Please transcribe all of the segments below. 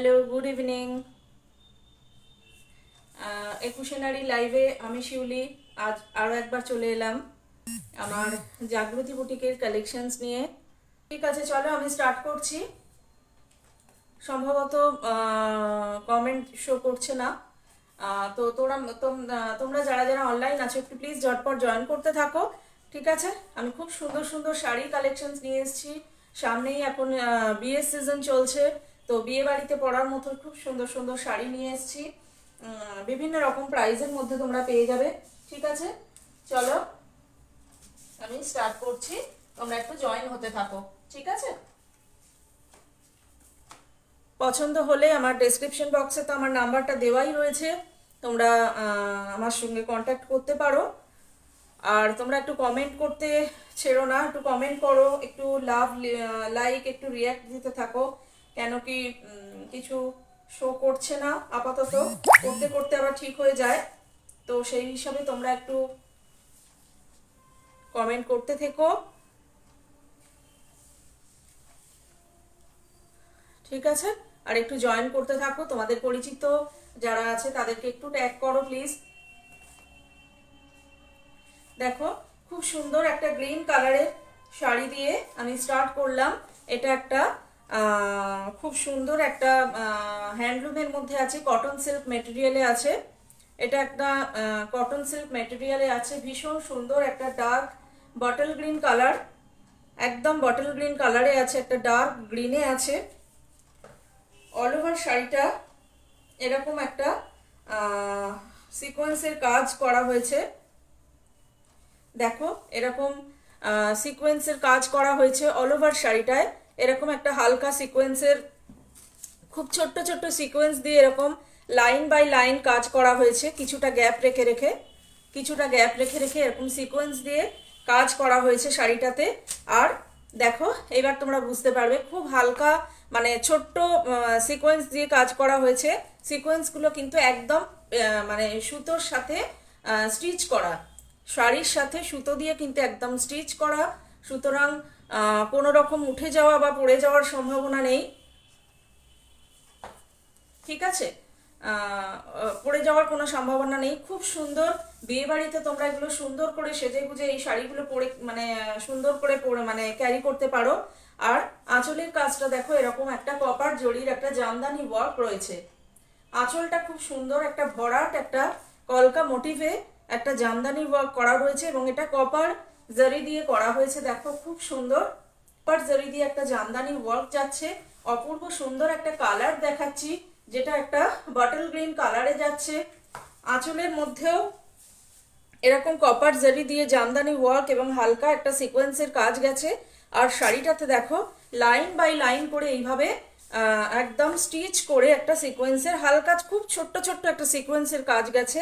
Hello, good evening. একুশে নারী লাইভে আমি শিউলি আজ আরও একবার চলে এলাম আমার জাগৃতি বুটিকের কালেকশনস নিয়ে। ঠিক আছে, চলো আমি স্টার্ট করছি। সম্ভবত কমেন্ট শো করছে না। তো তোমরা যারা যারা অনলাইন আছো একটু প্লিজ ঝটপট জয়েন করতে থাকো। ঠিক আছে, আমি খুব সুন্দর সুন্দর শাড়ি কালেকশনস নিয়ে এসেছি। সামনেই এখন বিয়ের সিজন চলছে, তো বিয়ে বাড়িতে পরার মতো খুব সুন্দর সুন্দর শাড়ি নিয়ে এসেছি। বিভিন্ন রকম প্রাইজের মধ্যে তোমরা পেয়ে যাবে। ঠিক আছে, চলো আমি স্টার্ট করছি, তোমরা একটু জয়েন হতে থাকো। ঠিক আছে, পছন্দ হলে আমার ডেসক্রিপশন বক্সে তো আমার নাম্বারটা দেওয়াই রয়েছে, তোমরা আমার সঙ্গে কন্ট্যাক্ট করতে পারো। আর তোমরা একটু কমেন্ট করতে ছেড়ো না, একটু কমেন্ট করো, একটু লাভ লাইক একটু রিয়াক্ট দিতে থাকো। কেন কি কিছু শো করছে না আপাতত, করতে করতে আবার ঠিক হয়ে যায়, তো সেই হিসাবে তোমরা একটু কমেন্ট করতে থেকো। ঠিক আছে, আর একটু জয়েন করতে থাকো। তোমাদের পরিচিত যারা আছে তাদেরকে একটু ট্যাগ করো প্লিজ। দেখো, খুব সুন্দর একটা গ্রিন কালারের শাড়ি দিয়ে আমি স্টার্ট করলাম। এটা একটা খুব সুন্দর একটা হ্যান্ডলুমের মধ্যে আছে, কটন সিল্ক মেটেরিয়ালে আছে। এটা একটা কটন সিল্ক মেটেরিয়ালে আছে, ভীষণ সুন্দর একটা ডার্ক বটল গ্রিন কালার, একদম বটল গ্রিন কালারে আছে, একটা ডার্ক গ্রিনে আছে। অল ওভার শাড়িটা এরকম একটা সিকোয়েন্সের কাজ করা হয়েছে। দেখো, এরকম সিকোয়েন্সের কাজ করা হয়েছে অল ওভার শাড়িটায়। এরকম একটা হালকা সিকোয়েন্সের, খুব ছোট্ট ছোট্ট সিকোয়েন্স দিয়ে এরকম লাইন বাই লাইন কাজ করা হয়েছে, কিছুটা গ্যাপ রেখে রেখে এরকম সিকোয়েন্স দিয়ে কাজ করা হয়েছে শাড়িটাতে। আর দেখো, এবার তোমরা বুঝতে পারবে, খুব হালকা মানে ছোট্ট সিকোয়েন্স দিয়ে কাজ করা হয়েছে। সিকোয়েন্সগুলো কিন্তু একদম মানে সুতোর সাথে স্টিচ করা, শাড়ির সাথে সুতো দিয়ে কিন্তু একদম স্টিচ করা, সুতরাং কোনো রকম উঠে যাওয়া বা পড়ে যাওয়ার সম্ভাবনা নেই। ঠিক আছে, পড়ে যাওয়ার কোনো সম্ভাবনা নেই। খুব সুন্দর, বিয়ে বাড়িতে তোমরা এগুলো সুন্দর করে সেজে গুজে এই শাড়িগুলো পরে মানে সুন্দর করে পরে মানে ক্যারি করতে পারো। আর আঁচলের কাজটা দেখো, এরকম একটা কপার জরির একটা জামদানি ওয়ার্ক রয়েছে। আঁচলটা খুব সুন্দর একটা ভরাট একটা কলকা মোটিভে একটা জামদানি ওয়ার্ক করা রয়েছে, এবং এটা কপার জারি দিয়ে করা হয়েছে। দেখো, খুব সুন্দর কপার জারি দিয়ে একটা জামদানি ওয়ার্ক যাচ্ছে। অপূর্ব সুন্দর একটা কালার দেখাচ্ছি, যেটা একটা বটল গ্রিন কালারে যাচ্ছে। আঁচলের মধ্যেও এরকম কপার জারি দিয়ে জামদানি ওয়ার্ক এবং হালকা একটা সিকোয়েন্সের কাজ গেছে। আর শাড়িটাতে দেখো, লাইন বাই লাইন করে এইভাবে একদম স্টিচ করে একটা সিকোয়েন্সের হালকা খুব ছোট্ট ছোট্ট একটা সিকোয়েন্সের কাজ গেছে।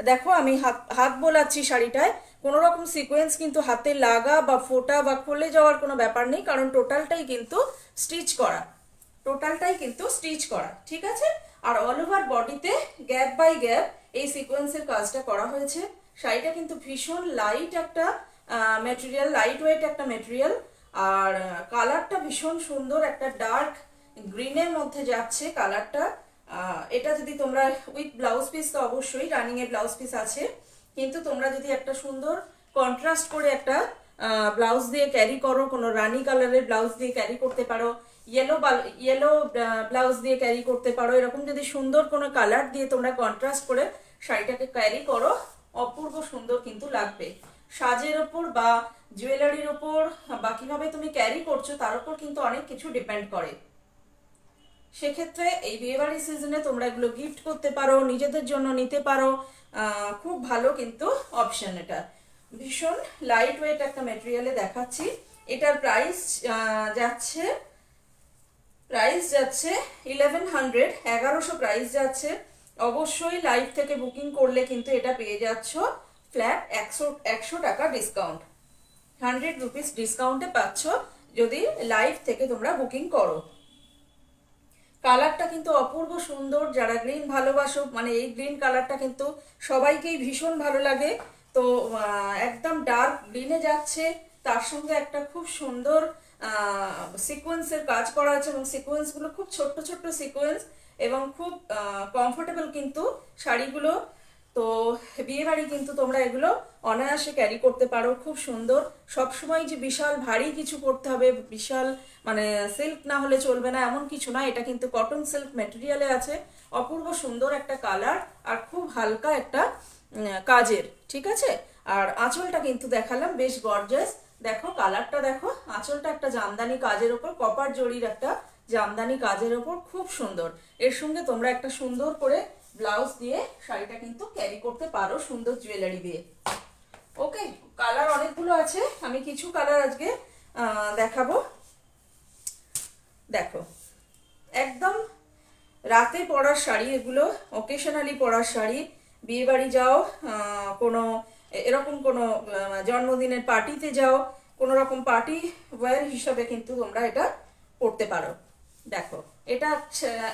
দেখো, আমি হাত হাত বোলাচ্ছি শাড়িটায়, কোনো রকম সিকোয়েন্স কিন্তু হাতে লাগা বা ফোটা বা খুলে যাওয়ার কোনো ব্যাপার নেই, কারণ টোটালটাই কিন্তু স্টিচ করা, ঠিক আছে। আর অল ওভার বডিতে গ্যাপ বাই গ্যাপ এই সিকোয়েন্সের কাজটা করা হয়েছে। শাড়িটা কিন্তু ভীষণ লাইট একটা মেটেরিয়াল, লাইট ওয়েট একটা মেটেরিয়াল। আর কালারটা ভীষণ সুন্দর, একটা ডার্ক গ্রিনের মধ্যে যাচ্ছে কালারটা। এটা যদি তোমরা উইথ ব্লাউজ পিস, তো অবশ্যই রানিং এ ব্লাউজ পিস আছে, কিন্তু তোমরা যদি একটা সুন্দর কন্ট্রাস্ট করে একটা ব্লাউজ দিয়ে ক্যারি করো, কোনো রানি কালারের ব্লাউজ দিয়ে ক্যারি করতে পারো, ইয়েলো ব্লাউজ দিয়ে ক্যারি করতে পারো, এরকম যদি সুন্দর কোনো কালার দিয়ে তোমরা কন্ট্রাস্ট করে শাড়িটাকে ক্যারি করো, অপূর্ব সুন্দর কিন্তু লাগবে। সাজের ওপর বা জুয়েলারির ওপর বা কিভাবে তুমি ক্যারি করছো তার উপর কিন্তু অনেক কিছু ডিপেন্ড করে। সেক্ষেত্রে এই বিয়েবাড়ি সিজনে তোমরা এগুলো গিফট করতে পারো, নিজেদের জন্য নিতে পারো, খুব ভালো কিন্তু অপশন। এটা ভীষণ লাইট ওয়েট একটা মেটেরিয়ালে দেখাচ্ছি। এটার যাচ্ছে প্রাইস যাচ্ছে 1100, 1100 প্রাইস যাচ্ছে। অবশ্যই লাইভ থেকে বুকিং করলে কিন্তু এটা পেয়ে যাচ্ছ ফ্ল্যাট 100 টাকা ডিসকাউন্ট, 100 রুপিস ডিসকাউন্টে পাচ্ছ যদি লাইভ থেকে তোমরা বুকিং করো। কালারটা কিন্তু অপূর্ব সুন্দর, যারা গ্রিন ভালোবাসো, মানে এই গ্রিন কালারটা কিন্তু সবাইকেই ভীষণ ভালো লাগে। তো একদম ডার্ক গ্রিনে যাচ্ছে, তার সঙ্গে একটা খুব সুন্দর সিকোয়েন্সের কাজ করা আছে, এবং সিকোয়েন্সগুলো খুব ছোট্ট ছোট্ট সিকোয়েন্স, এবং খুব কমফোর্টেবল কিন্তু শাড়িগুলো। তো বিয়ে বাড়ি কিন্তু তোমরা এগুলো অনায়াসে ক্যারি করতে পারো, খুব সুন্দর। সবসময় যে বিশাল ভারী কিছু পরতে হবে, বিশাল মানে সিল্ক না হলে চলবে না এমন কিছু না। এটা কিন্তু কটন সিল্ক মেটেরিয়ালে আছে, অপূর্ব সুন্দর একটা কালার আর খুব হালকা একটা কাজের, ঠিক আছে। আর আঁচলটা কিন্তু দেখালাম বেশ গর্জাস, দেখো কালারটা দেখো। আঁচলটা একটা জামদানি কাজের ওপর, কপার জরির একটা জামদানি কাজের ওপর, খুব সুন্দর। এর সঙ্গে তোমরা একটা সুন্দর করে ব্লাউজ দিয়ে শাড়িটা কিন্তু ক্যারি করতে পারো, সুন্দর জুয়েলারি দিয়ে। ওকে, কালার অনেকগুলো আছে, আমি কিছু কালার আজকে দেখাবো। দেখো, একদম রাতে পরার শাড়ি এগুলো, অকেশনালি পরার শাড়ি। বিয়ে বাড়ি যাও, কোনো এরকম কোনো জন্মদিনের পার্টিতে যাও, কোনো রকম পার্টি ওয়্যার হিসাবে কিন্তু তোমরা এটা পরতে পারো। দেখো, এটা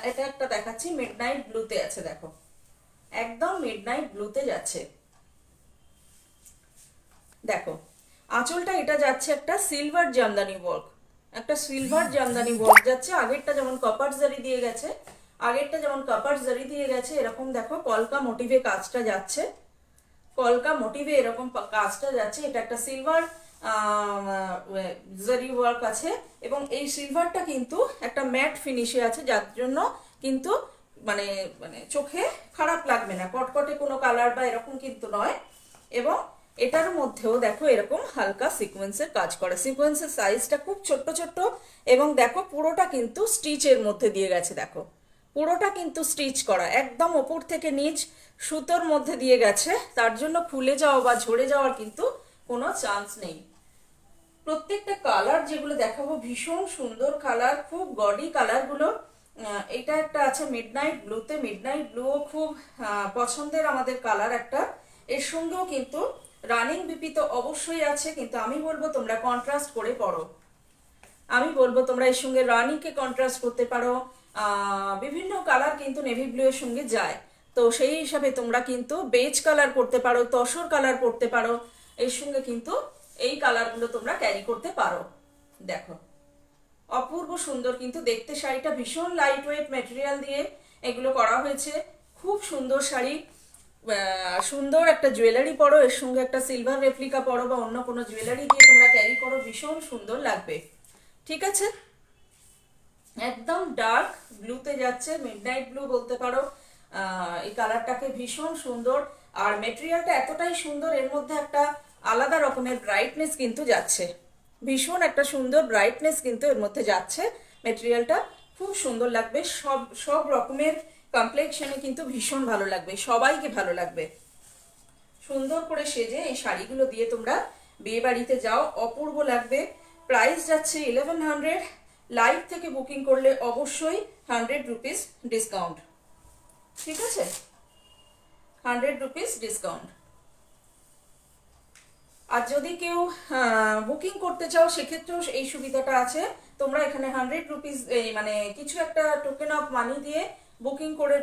এটা একটা দেখাচ্ছি, মিডনাইট ব্লুতে আছে, দেখো একদম মিডনাইট ব্লুতে যাচ্ছে। দেখো আঁচলটা এটা যাচ্ছে একটা সিলভার জামদানি ওয়ার্ক, একটা সিলভার জামদানি ওয়ার্ক যাচ্ছে। আগেরটা যেমন কপার জারি দিয়ে গেছে, আগেরটা যেমন কপার জারি দিয়ে গেছে, এরকম দেখো কলকা মোটিভে কাজটা যাচ্ছে, কলকা মোটিভে এরকম কাজটা যাচ্ছে। এটা একটা সিলভার জারি ওয়ার্ক আছে, এবং এই সিলভারটা কিন্তু একটা ম্যাট ফিনিশে আছে, যার জন্য কিন্তু মানে মানে চোখে খারাপ লাগবে না, কটকটে কোনো কালার বা এরকম কিন্তু নয়। এবং এটার মধ্যেও দেখো এরকম হালকা সিকোয়েন্সের কাজ করে, সিকোয়েন্সের সাইজটা খুব ছোট্ট ছোট্ট। এবং দেখো পুরোটা কিন্তু স্টিচের মধ্যে দিয়ে গেছে, দেখো পুরোটা কিন্তু স্টিচ করা, একদম ওপর থেকে নিচ সুতোর মধ্যে দিয়ে গেছে, তার জন্য খুলে যাওয়া বা ঝরে যাওয়ার কিন্তু কোনো চান্স নেই। প্রত্যেকটা কালার যেগুলো দেখাবো ভীষণ সুন্দর কালার, খুব গডি কালারগুলো। এটা একটা আছে মিডনাইট ব্লুতে, মিডনাইট ব্লুও খুব পছন্দের আমাদের কালার একটা। এর সঙ্গেও কিন্তু রানিং বিপি তো অবশ্যই আছে, কিন্তু আমি বলবো তোমরা কন্ট্রাস্ট করে পড়ো, আমি বলবো তোমরা এর সঙ্গে রানিকে কন্ট্রাস্ট করতে পারো। বিভিন্ন কালার কিন্তু নেভি ব্লু এর সঙ্গে যায়, তো সেই হিসাবে তোমরা কিন্তু বেজ কালার করতে পারো, তসর কালার করতে পারো, এর সঙ্গে কিন্তু এই কালারগুলো তোমরা ক্যারি করতে পারো। দেখো অপূর্ব সুন্দর কিন্তু দেখতে, শাড়িটা ভীষণ লাইট ওয়েট মেটেরিয়াল দিয়ে এগুলো করা হয়েছে, খুব সুন্দর শাড়ি। সুন্দর একটা জুয়েলারি পরো, এর সঙ্গে একটা সিলভার রেপ্লিকা পরো বা অন্য কোনো জুয়েলারি দিয়ে তোমরা ক্যারি করো, ভীষণ সুন্দর লাগবে, ঠিক আছে। একদম ডার্ক ব্লুতে যাচ্ছে, মিডনাইট ব্লু বলতে পারো এই কালারটাকে, ভীষণ সুন্দর। আর মেটেরিয়ালটা এতটাই সুন্দর, এর মধ্যে একটা আলাদা রকমের ব্রাইটনেস কিন্তু যাচ্ছে, ভীষণ একটা সুন্দর ব্রাইটনেস কিন্তু এর মধ্যে যাচ্ছে। মেটেরিয়ালটা খুব সুন্দর লাগবে, সব সব রকমের কমপ্লেক্সনে কিন্তু ভীষণ ভালো লাগবে, সবাইকে ভালো লাগবে। সুন্দর করে সেজে এই শাড়িগুলো দিয়ে তোমরা বিয়ে বাড়িতে যাও, অপূর্ব লাগবে। প্রাইস যাচ্ছে 1100, লাইভ থেকে বুকিং করলে অবশ্যই 100 রুপিস ডিসকাউন্ট, ঠিক আছে, 100 রুপিস ডিসকাউন্ট। আর যদি কেউ বুকিং করতে চাও সেক্ষেত্রেও এই সুবিধাটা আছে, তোমরা এখানে 100 রুপিস মানে কিছু একটা টোকেন অফ মানি দিয়ে বুকিং করে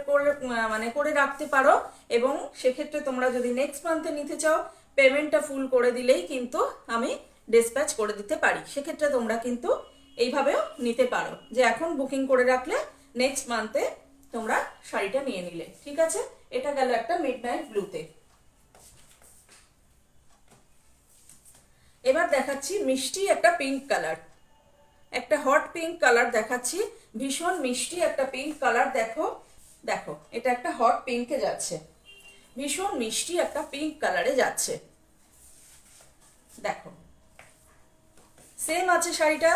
মানে করে রাখতে পারো। এবং সেক্ষেত্রে তোমরা যদি নেক্সট মান্থে নিতে চাও পেমেন্টটা ফুল করে দিলেই কিন্তু আমি ডিসপ্যাচ করে দিতে পারি। সেক্ষেত্রে তোমরা কিন্তু এইভাবেও নিতে পারো, যে এখন বুকিং করে রাখলে নেক্সট মান্থে তোমরা শাড়িটা নিয়ে নিলে, ঠিক আছে। এটা গেল একটা মিডনাইট ব্লুতে। এবার দেখাচ্ছি মিষ্টি একটা পিঙ্ক কালার, একটা হট পিঙ্ক কালার দেখাচ্ছি, ভীষণ মিষ্টি একটা পিঙ্ক কালার। দেখো দেখো এটা একটা হট পিঙ্কে যাচ্ছে, ভীষণ মিষ্টি একটা পিঙ্ক কালারে যাচ্ছে। দেখো সেম আছে শাড়িটা,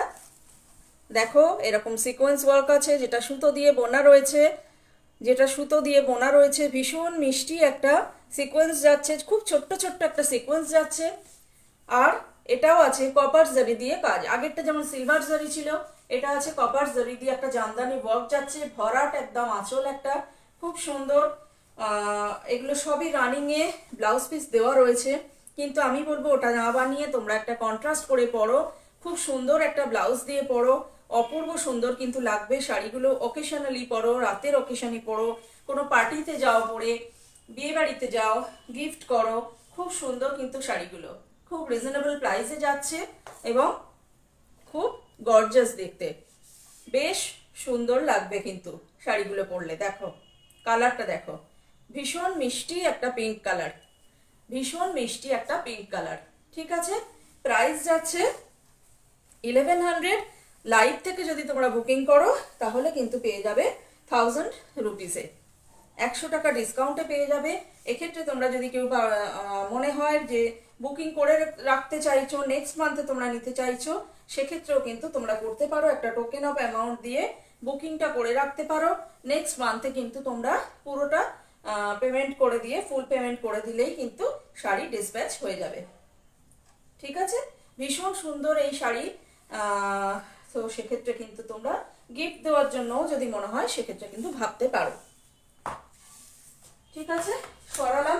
দেখো এরকম সিকোয়েন্স ওয়ার্ক আছে, যেটা সুতো দিয়ে বোনা রয়েছে, যেটা সুতো দিয়ে বোনা রয়েছে, ভীষণ মিষ্টি একটা সিকোয়েন্স যাচ্ছে, খুব ছোট্ট ছোট্ট একটা সিকোয়েন্স যাচ্ছে। আর এটাও আছে কপার জারি দিয়ে কাজ, আগেরটা যেমন সিলভার জারি ছিল, এটা আছে কপার জারি দিয়ে একটা জামদানি ওয়ার্ক যাচ্ছে, ভরাট একদম আঁচল একটা, খুব সুন্দর। এগুলো সবই রানিং এ ব্লাউজ পিস দেওয়া রয়েছে, কিন্তু আমি বলবো ওটা না বানিয়ে তোমরা একটা কন্ট্রাস্ট করে পরো, খুব সুন্দর একটা ব্লাউজ দিয়ে পরো, অপূর্ব সুন্দর কিন্তু লাগবে শাড়িগুলো। অকেশনালি পরো, রাতের অকেশনে পরো, কোনো পার্টিতে যাও পরে, বিয়ে বাড়িতে যাও, গিফট করো, খুব সুন্দর কিন্তু শাড়িগুলো, খুব রিজনেবল প্রাইসে যাচ্ছে এবং খুব গর্জাস দেখতে, বেশ সুন্দর লাগবে কিন্তু শাড়িগুলো পরলে। দেখো কালারটা দেখো, ভীষণ মিষ্টি একটা পিঙ্ক কালার, ভীষণ মিষ্টি একটা পিঙ্ক কালার। ঠিক আছে, প্রাইস যাচ্ছে 1100। লাইভ থেকে যদি তোমরা বুকিং করো তাহলে কিন্তু পেয়ে যাবে 1000 রুপিসে, 100 টাকা ডিসকাউন্টে পেয়ে যাবে। এক্ষেত্রে তোমরা যদি কেউ মনে হয় যে বুকিং করে রাখতে চাইছো, নেক্সট মান্থে তোমরা নিতে চাইছো, সেক্ষেত্রেও কিন্তু তোমরা করতে পারো। একটা টোকেন অফ অ্যামাউন্ট দিয়ে বুকিংটা করে রাখতে পারো। নেক্সট মান্থে কিন্তু তোমরা পুরোটা পেমেন্ট করে দিয়ে, ফুল পেমেন্ট করে দিলেই কিন্তু শাড়ি ডিসপ্যাচ হয়ে যাবে। ঠিক আছে, ভীষণ সুন্দর এই শাড়ি। তো সেক্ষেত্রে কিন্তু তোমরা গিফট দেওয়ার জন্য যদি মনে হয় সেক্ষেত্রে কিন্তু ভাবতে পারো। ঠিক আছে, সরালাম।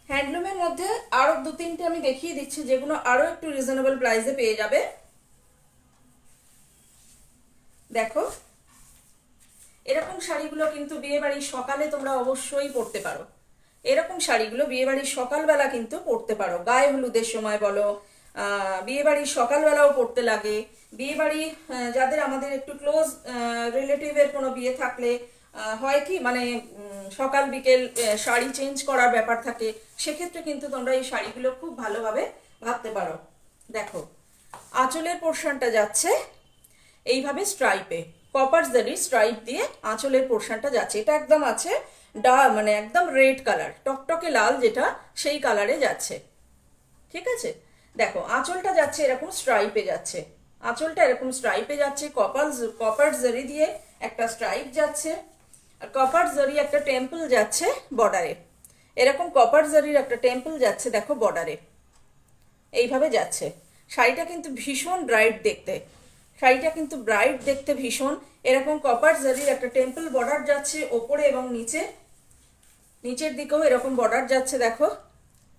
হ্যান্ডলুমের মধ্যে আরো 2-3টে আমি দেখিয়ে দিচ্ছি, যেগুলো আরো একটু রিজনেবল প্রাইসে পেয়ে যাবে। দেখো এরকম শাড়িগুলো কিন্তু বিয়ে বাড়ির সকালে তোমরা অবশ্যই পরতে পারো। এরকম শাড়িগুলো বিয়ে বাড়ির সকালবেলা কিন্তু পরতে পারো, গায়ে হলুদের সময় বলো, বিয়ে বাড়ির সকালবেলাও পরতে লাগে। বিয়ে বাড়ি যাদের আমাদের একটু ক্লোজ রিলেটিভের কোনো বিয়ে থাকলে হয় কি, মানে সকাল বিকেল শাড়ি চেঞ্জ করার ব্যাপার থাকে, সেক্ষেত্রে কিন্তু তোমরা এই শাড়িগুলো খুব ভালোভাবে ভাবতে পারো। দেখো আঁচলের পোর্শনটা যাচ্ছে এইভাবে স্ট্রাইপে, কপার জারি স্ট্রাইপ দিয়ে আঁচলের পোর্শনটা যাচ্ছে। এটা একদম আছে মানে একদম রেড কালার, টকটকে লাল যেটা, সেই কালারে যাচ্ছে। ঠিক আছে, দেখো আঁচলটা যাচ্ছে এরকম স্ট্রাইপে যাচ্ছে, আঁচলটা এরকম স্ট্রাইপে যাচ্ছে, কপার জারি দিয়ে একটা স্ট্রাইপ যাচ্ছে, আর কপার জারি একটা টেম্পল যাচ্ছে বর্ডারে, এরকম কপার জারির একটা টেম্পল যাচ্ছে দেখো বর্ডারে, এইভাবে যাচ্ছে। শাড়িটা কিন্তু ভীষণ ব্রাইট দেখতে, শাড়িটা কিন্তু ব্রাইট দেখতে ভীষণ। এরকম কপার জারির একটা টেম্পল বর্ডার যাচ্ছে ওপরে এবং নিচে, নিচের দিকেও এরকম বর্ডার যাচ্ছে দেখো,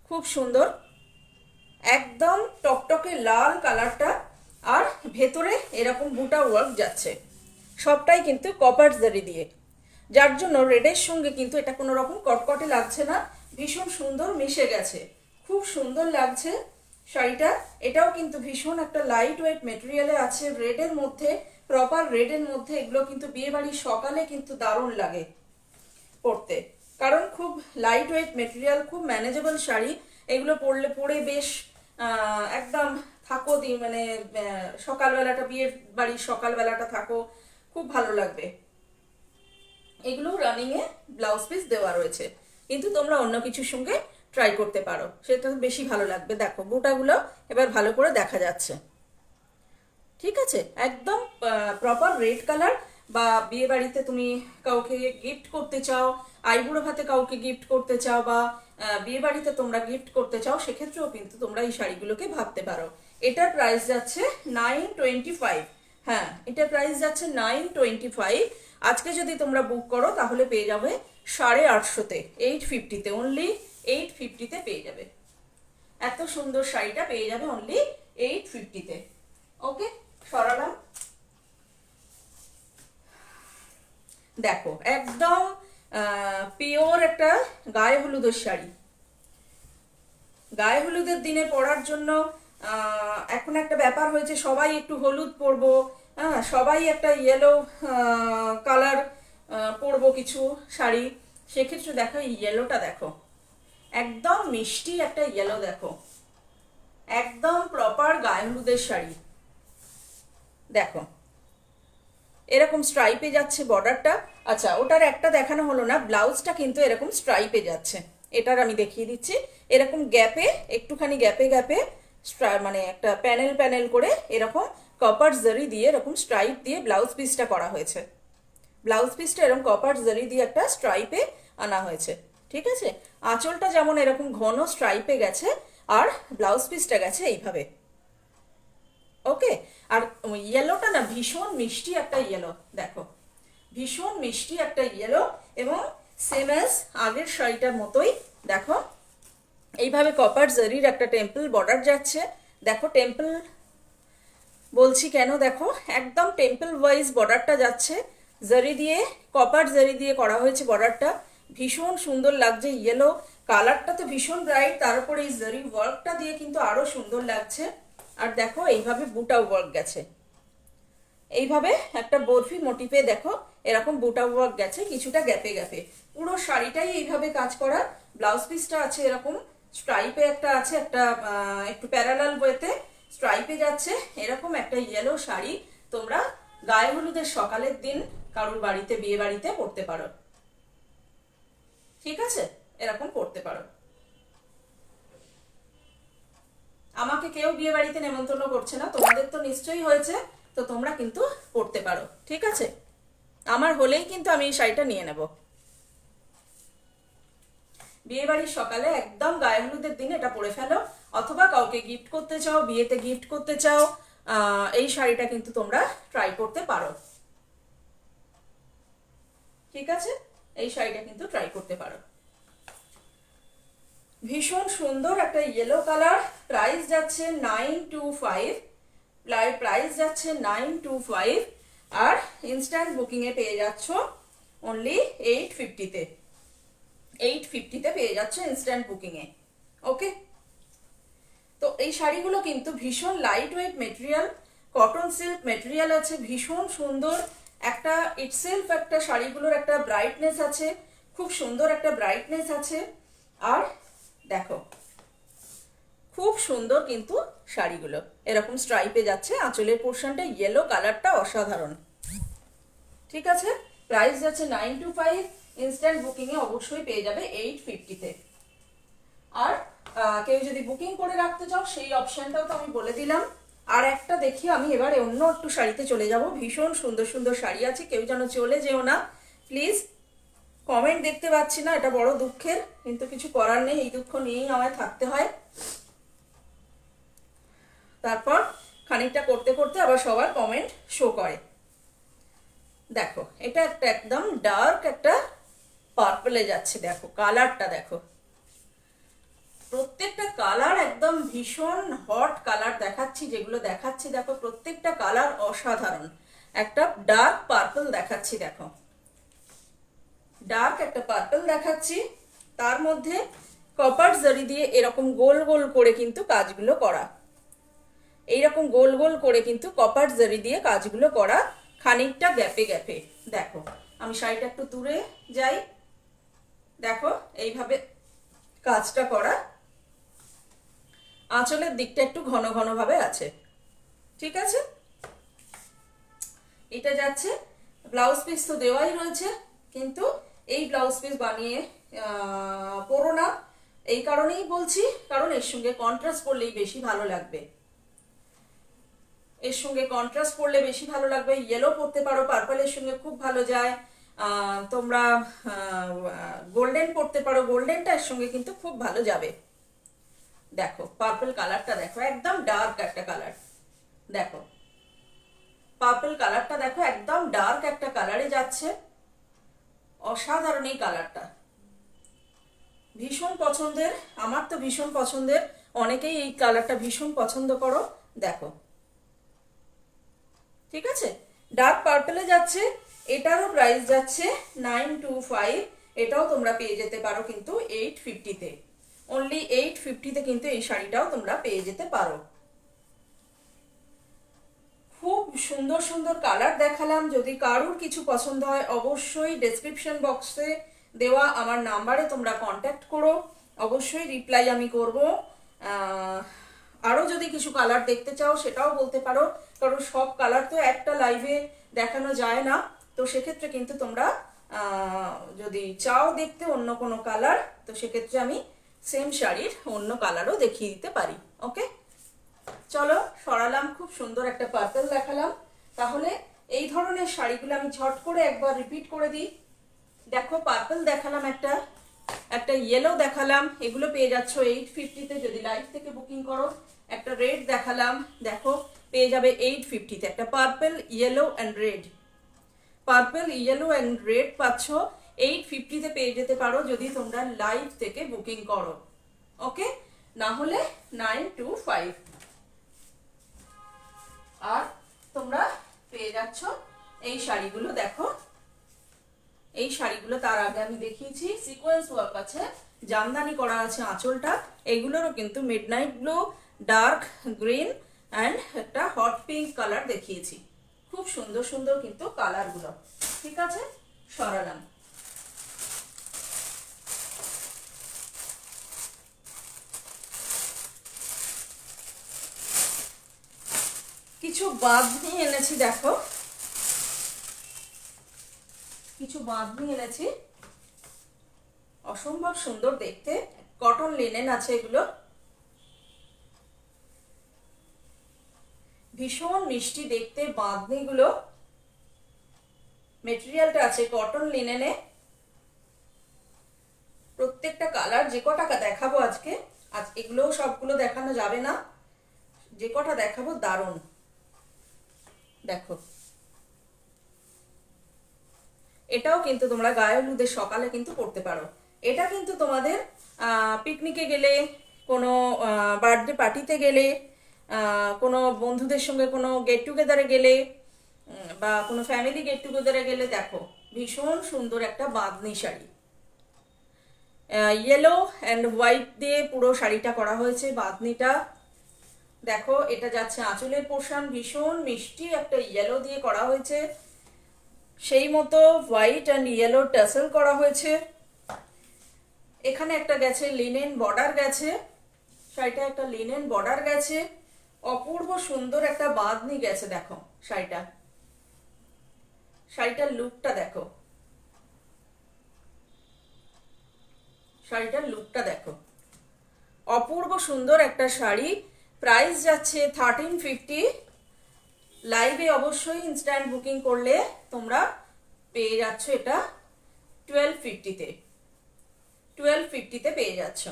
খুব সুন্দর, একদম টকটকে লাল কালারটা। আর ভেতরে এরকম বুটা ওয়ার্ক যাচ্ছে, সবটাই কিন্তু কপার জারি দিয়ে, যার জন্য রেডের সঙ্গে কিন্তু এটা কোনো রকম কটকটে লাগছে না, ভীষণ সুন্দর মিশে গেছে, খুব সুন্দর লাগছে শাড়িটা। এটাও কিন্তু ভীষণ একটা লাইট ওয়েট মেটেরিয়ালে আছে, রেডের মধ্যে, প্রপার রেডের মধ্যে। এগুলো কিন্তু বিয়ে বাড়ির সকালে কিন্তু দারুণ লাগে পরতে, কারণ খুব লাইট ওয়েট মেটেরিয়াল, খুব ম্যানেজেবল শাড়ি। এগুলো পরে বেশ একদম থাকো মানে সকালবেলাটা, বিয়ের বাড়ির সকালবেলাটা থাকো, খুব ভালো লাগবে। এগুলো রানিং এ ব্লাউজ পিস দেওয়া রয়েছে, কিন্তু তোমরা অন্য কিছুর সঙ্গে ট্রাই করতে পারো, সেটা বেশি ভালো লাগবে। দেখো বুটাগুলো এবার ভালো করে দেখা যাচ্ছে। ঠিক আছে, একদম প্রপার রেড কালার। বা বিয়ে বাড়িতে তুমি কাউকে গিফট করতে চাও, আইবুড়ো ভাতে কাউকে গিফট করতে চাও, বা বিয়ে বাড়িতে তোমরা গিফট করতে চাও, সেক্ষেত্রেও কিন্তু তোমরা এই শাড়িগুলোকে ভাবতে পারো। এটার প্রাইস যাচ্ছে 925। হ্যাঁ, এটার প্রাইস যাচ্ছে 925। আজকে যদি তোমরা বুক করো তাহলে পেয়ে যাবে 850-তে, 850-তে, অনলি 850-তে পেয়ে যাবে। এত সুন্দর শাড়িটা পেয়ে যাবে অনলি 850-তে। ওকে, সরালাম। দেখো একদম পিওর একটা গায়ে হলুদের শাড়ি, গায়ে হলুদের দিনে পরার জন্য। এখন একটা ব্যাপার হয়েছে, সবাই একটু হলুদ পরবো, হ্যাঁ সবাই একটা ইয়েলো কালার পরবো কিছু শাড়ি। সেক্ষেত্রে দেখো এই ইয়েলোটা দেখো, একদম মিষ্টি একটা ইয়েলো, দেখো একদম প্রপার গায়ে হলুদের শাড়ি। দেখো এরকম স্ট্রাইপে যাচ্ছে বর্ডারটা। আচ্ছা, ওটার একটা দেখানো হলো না, ব্লাউজটা কিন্তু এরকম স্ট্রাইপে যাচ্ছে, এটার আমি দেখিয়ে দিচ্ছি। এরকম গ্যাপে, একটুখানি গ্যাপে গ্যাপে মানে একটা প্যানেল প্যানেল করে এরকম কপার জারি দিয়ে, এরকম স্ট্রাইপ দিয়ে ব্লাউজ পিসটা করা হয়েছে। ব্লাউজ পিসটা এরকম কপার জারি দিয়ে একটা স্ট্রাইপে আনা হয়েছে। ঠিক আছে, আঁচলটা যেমন এরকম ঘন স্ট্রাইপে গেছে, আর ব্লাউজ পিসটা গেছে এইভাবে। ওকে, আর ইয়েলোটা না ভীষণ মিষ্টি একটা ইয়েলো, দেখো ভীষণ মিষ্টি একটা ইয়েলো, এবং সেম অ্যাজ আগের শাড়িটার মতোই। দেখো এইভাবে কপার জারির একটা টেম্পল বর্ডার যাচ্ছে। দেখো টেম্পল বলছি কেন, দেখো একদম টেম্পল ওয়াইজ বর্ডারটা যাচ্ছে, জারি দিয়ে, কপার জারি দিয়ে করা হয়েছে বর্ডারটা, ভীষণ সুন্দর লাগছে। ইয়েলো কালারটা তো ভীষণ ব্রাইট, তার উপরে এই জারি ওয়ার্কটা দিয়ে কিন্তু আরো সুন্দর লাগছে। আর দেখো এইভাবে বুটাও ওয়ার্ক গেছে, এইভাবে একটা বরফি মোটিভে দেখো এরকম বুটা ওয়ার্ক গেছে কিছুটা গ্যাপে গ্যাপে। পুরো শাড়িটাই এইভাবে কাজ করা। ব্লাউজ পিসটা আছে এরকম স্ট্রাইপে, একটা আছে একটা একটু প্যারালাল ওয়েতে স্ট্রাইপে যাচ্ছে। এরকম একটা ইয়েলো শাড়ি তোমরা গায়ে হলুদের সকালের দিন কারোর বাড়িতে, বিয়ে বাড়িতে পরতে পারো। ঠিক আছে, এরকম পরতে পারো। আমাকে কেউ বিয়ে বাড়িতে নেমন্তন্ন করছে না, তোমাদের তো নিশ্চয়ই হয়েছে, তো তোমরা কিন্তু পরতে পারো। ঠিক আছে, আমার হলেই কিন্তু আমি এই শাড়িটা নিয়ে নেব। বিয়ে বাড়ির সকালে একদম গায়ে হলুদের দিন এটা পরে ফেলো, অথবা কাউকে গিফট করতে চাও, বিয়েতে গিফট করতে চাও, এই শাড়িটা কিন্তু তোমরা ট্রাই করতে পারো। ঠিক আছে, এই শাড়িটা কিন্তু ট্রাই করতে পারো। ভীষণ সুন্দর একটা ইয়েলো কালার। প্রাইস যাচ্ছে 925, প্রাইস যাচ্ছে 925, আর ইনস্ট্যান্ট বুকিংয়ে পেয়ে যাচ্ছ অনলি 850-তে। 850-তে পেয়ে যাচ্ছ ইনস্ট্যান্ট বুকিংয়ে। ওকে, তো এই শাড়িগুলো কিন্তু ভীষণ light weight material, cotton silk material আছে, ভীষণ সুন্দর একটা ইটসেলফ একটা শাড়িগুলোর একটা ব্রাইটনেস আছে, খুব সুন্দর একটা ব্রাইটনেস আছে। আর দেখো খুব সুন্দর কিন্তু শাড়িগুলো এরকম স্ট্রাইপে যাচ্ছে, আঁচলের পোর্শনটা ইয়েলো কালারটা অসাধারণ। ঠিক আছে, প্রাইস যাচ্ছে 925, ইনস্ট্যান্ট বুকিংয়ে অবশ্যই পেয়ে যাবে 850-তে। আর কেউ যদি বুকিং করে রাখতে চাও সেই অপশনটাও তো আমি বলে দিলাম। আর একটা দেখি আমি এবারে অন্য একটু শাড়িতে চলে যাব। ভীষণ সুন্দর সুন্দর শাড়ি আছে, কেউ যেন চলে যেও না প্লিজ। কমেন্ট দেখতে পাচ্ছি না, এটা বড় দুঃখের, কিন্তু কিছু করার নেই, এই দুঃখ নিয়েই আমায় থাকতে হয়। তারপর খানিকটা করতে করতে আবার সবার কমেন্ট শো করে। দেখো এটা একটা একদম ডার্ক একটা পার্পলে যাচ্ছে, দেখো কালারটা দেখো, প্রত্যেকটা কালার একদম ভীষণ হট কালার দেখাচ্ছি, যেগুলো দেখাচ্ছি দেখো প্রত্যেকটা কালার অসাধারণ। একটা ডার্ক পার্পল দেখাচ্ছি, দেখো ডার্ক একটা পার্পল দেখাচ্ছি, তার মধ্যে কপার জরি দিয়ে এরকম গোল গোল করে কিন্তু কাজগুলো করা, এইরকম গোল গোল করে কিন্তু কপার জরি দিয়ে কাজগুলো করা, খানিকটা গ্যাপে গ্যাপে। দেখো আমি শাড়িটা একটু দূরে যাই, দেখো এইভাবে কাজটা করা, আঁচলের দিকটা একটু ঘন ঘন ভাবে আছে। ঠিক আছে, এটা যাচ্ছে ব্লাউজ পিস তো দেওয়াই রয়েছে, কিন্তু এই ব্লাউজ পিস বানিয়ে পরো না, এই কারণেই বলছি, কারণ এর সঙ্গে কন্ট্রাস্ট করলেই বেশি ভালো লাগবে, এর সঙ্গে কন্ট্রাস্ট করলে বেশি ভালো লাগবে। ইয়েলো পরতে পারো, পার্পলের সঙ্গে খুব ভালো যায়। তোমরা গোল্ডেন পরতে পারো, গোল্ডেনটা এর সঙ্গে কিন্তু খুব ভালো যাবে। দেখো পার্পল কালারটা দেখো, একদম ডার্ক একটা কালার, দেখো পার্পল কালারটা দেখো একদম ডার্ক একটা কালারে যাচ্ছে, অসাধারণ এই কালারটা, ভীষণ পছন্দের, আমার তো ভীষণ পছন্দের, অনেকেই এই কালারটা ভীষণ পছন্দ করো। দেখো ঠিক আছে, ডার্ক পার্পলে যাচ্ছে, এটারও প্রাইস যাচ্ছে 925, এটাও তোমরা পেয়ে যেতে পারো কিন্তু 850-তে, অনলি 850-তে কিন্তু এই শাড়িটাও তোমরা পেয়ে যেতে পারো। খুব সুন্দর সুন্দর কালার দেখালাম, যদি কারোর কিছু পছন্দ হয় অবশ্যই ডেসক্রিপশন বক্সে দেওয়া আমার নাম্বারে তোমরা কন্ট্যাক্ট করো, অবশ্যই রিপ্লাই আমি করব। আরও যদি কিছু কালার দেখতে চাও সেটাও বলতে পারো, কারণ সব কালার তো একটা লাইভে দেখানো যায় না, তো সেক্ষেত্রে কিন্তু তোমরা যদি চাও দেখতে অন্য কোনো কালার, তো সেক্ষেত্রে আমি সেম শাড়ির অন্য কালারও দেখিয়ে দিতে পারি। ওকে, চলো সরালাম, খুব সুন্দর একটা পার্পল দেখালাম। তাহলে এই ধরনের শাড়িগুলো আমি ঝট করে একবার রিপিট করে দিই। দেখো পার্পল দেখালাম, একটা ইয়েলো দেখালাম, এগুলো পেয়ে যাচ্ছ 850-তে যদি লাইভ থেকে বুকিং করো। একটা রেড দেখালাম, দেখো পেয়ে যাবে 850-তে, একটা purple yellow and red, purple yellow and red পাচ্ছ 850-তে পেয়ে যেতে পারো যদি তোমরা লাইভ থেকে বুকিং করো। ওকে, না হলে 925। আর তোমরা পেয়ে যাচ্ছ এই শাড়িগুলো, দেখো এই শাড়িগুলো তার আগে আমি দেখিয়েছি, সিকোয়েন্স ওয়ার্ক আছে, জামদানি করা আছে আঁচলটা, এগুলোরও কিন্তু midnight blue, dark green, and একটা হট পিঙ্ক কালার দেখিয়েছি। খুব সুন্দর সুন্দর কিন্তু কালারগুলো। ঠিক আছে, সরালাম। কিছু বাঁধনি এনেছি, দেখো কিছু বাঁধনি এনেছি, অসম্ভব সুন্দর দেখতে, কটন লিনেন আছে এগুলো, ভীষণ মিষ্টি দেখতে বাঁধনিগুলো। মেটেরিয়ালটা আছে কটন লিনেনে, প্রত্যেকটা কালার যে কটা দেখাবো আজকে, আজ এগুলো সবগুলো দেখানো যাবে না, যে কটা দেখাবো দারুণ। দেখো এটাও কিন্তু তোমরা গায়ে হলুদের সকালে কিন্তু পড়তে পারো। এটা কিন্তু তোমাদের পিকনিকে গেলে, কোনো বার্থডে পার্টিতে গেলে, কোনো বন্ধুদের সঙ্গে কোনো গেট টুগেদারে গেলে, বা কোনো ফ্যামিলি গেট টুগেদারে গেলে দেখো ভীষণ সুন্দর একটা bandhani sari. Yellow and white দিয়ে পুরো শাড়িটা করা হয়েছে। বাঁধনিটা দেখো, এটা যাচ্ছে আঁচলের পোর্শন, ভীষণ মিষ্টি একটা ইয়েলো দিয়ে করা হয়েছে, সেই মতো হোয়াইট অ্যান্ড ইয়েলো টাসেল করা হয়েছে। এখানে একটা গেছে লিনেন বর্ডার গেছে, শাড়িটা একটা লিনেন বর্ডার গেছে, অপূর্ব সুন্দর একটা বাঁধনি গেছে। দেখো শাড়িটার লুকটা দেখো, শাড়িটার লুকটা দেখো, অপূর্ব সুন্দর একটা শাড়ি। প্রাইস যাচ্ছে 1350। লাইভে অবশ্যই ইনস্ট্যান্ট বুকিং করলে তোমরা পেয়ে যাচ্ছ এটা 1250-তে, 1250-তে পেয়ে যাচ্ছ।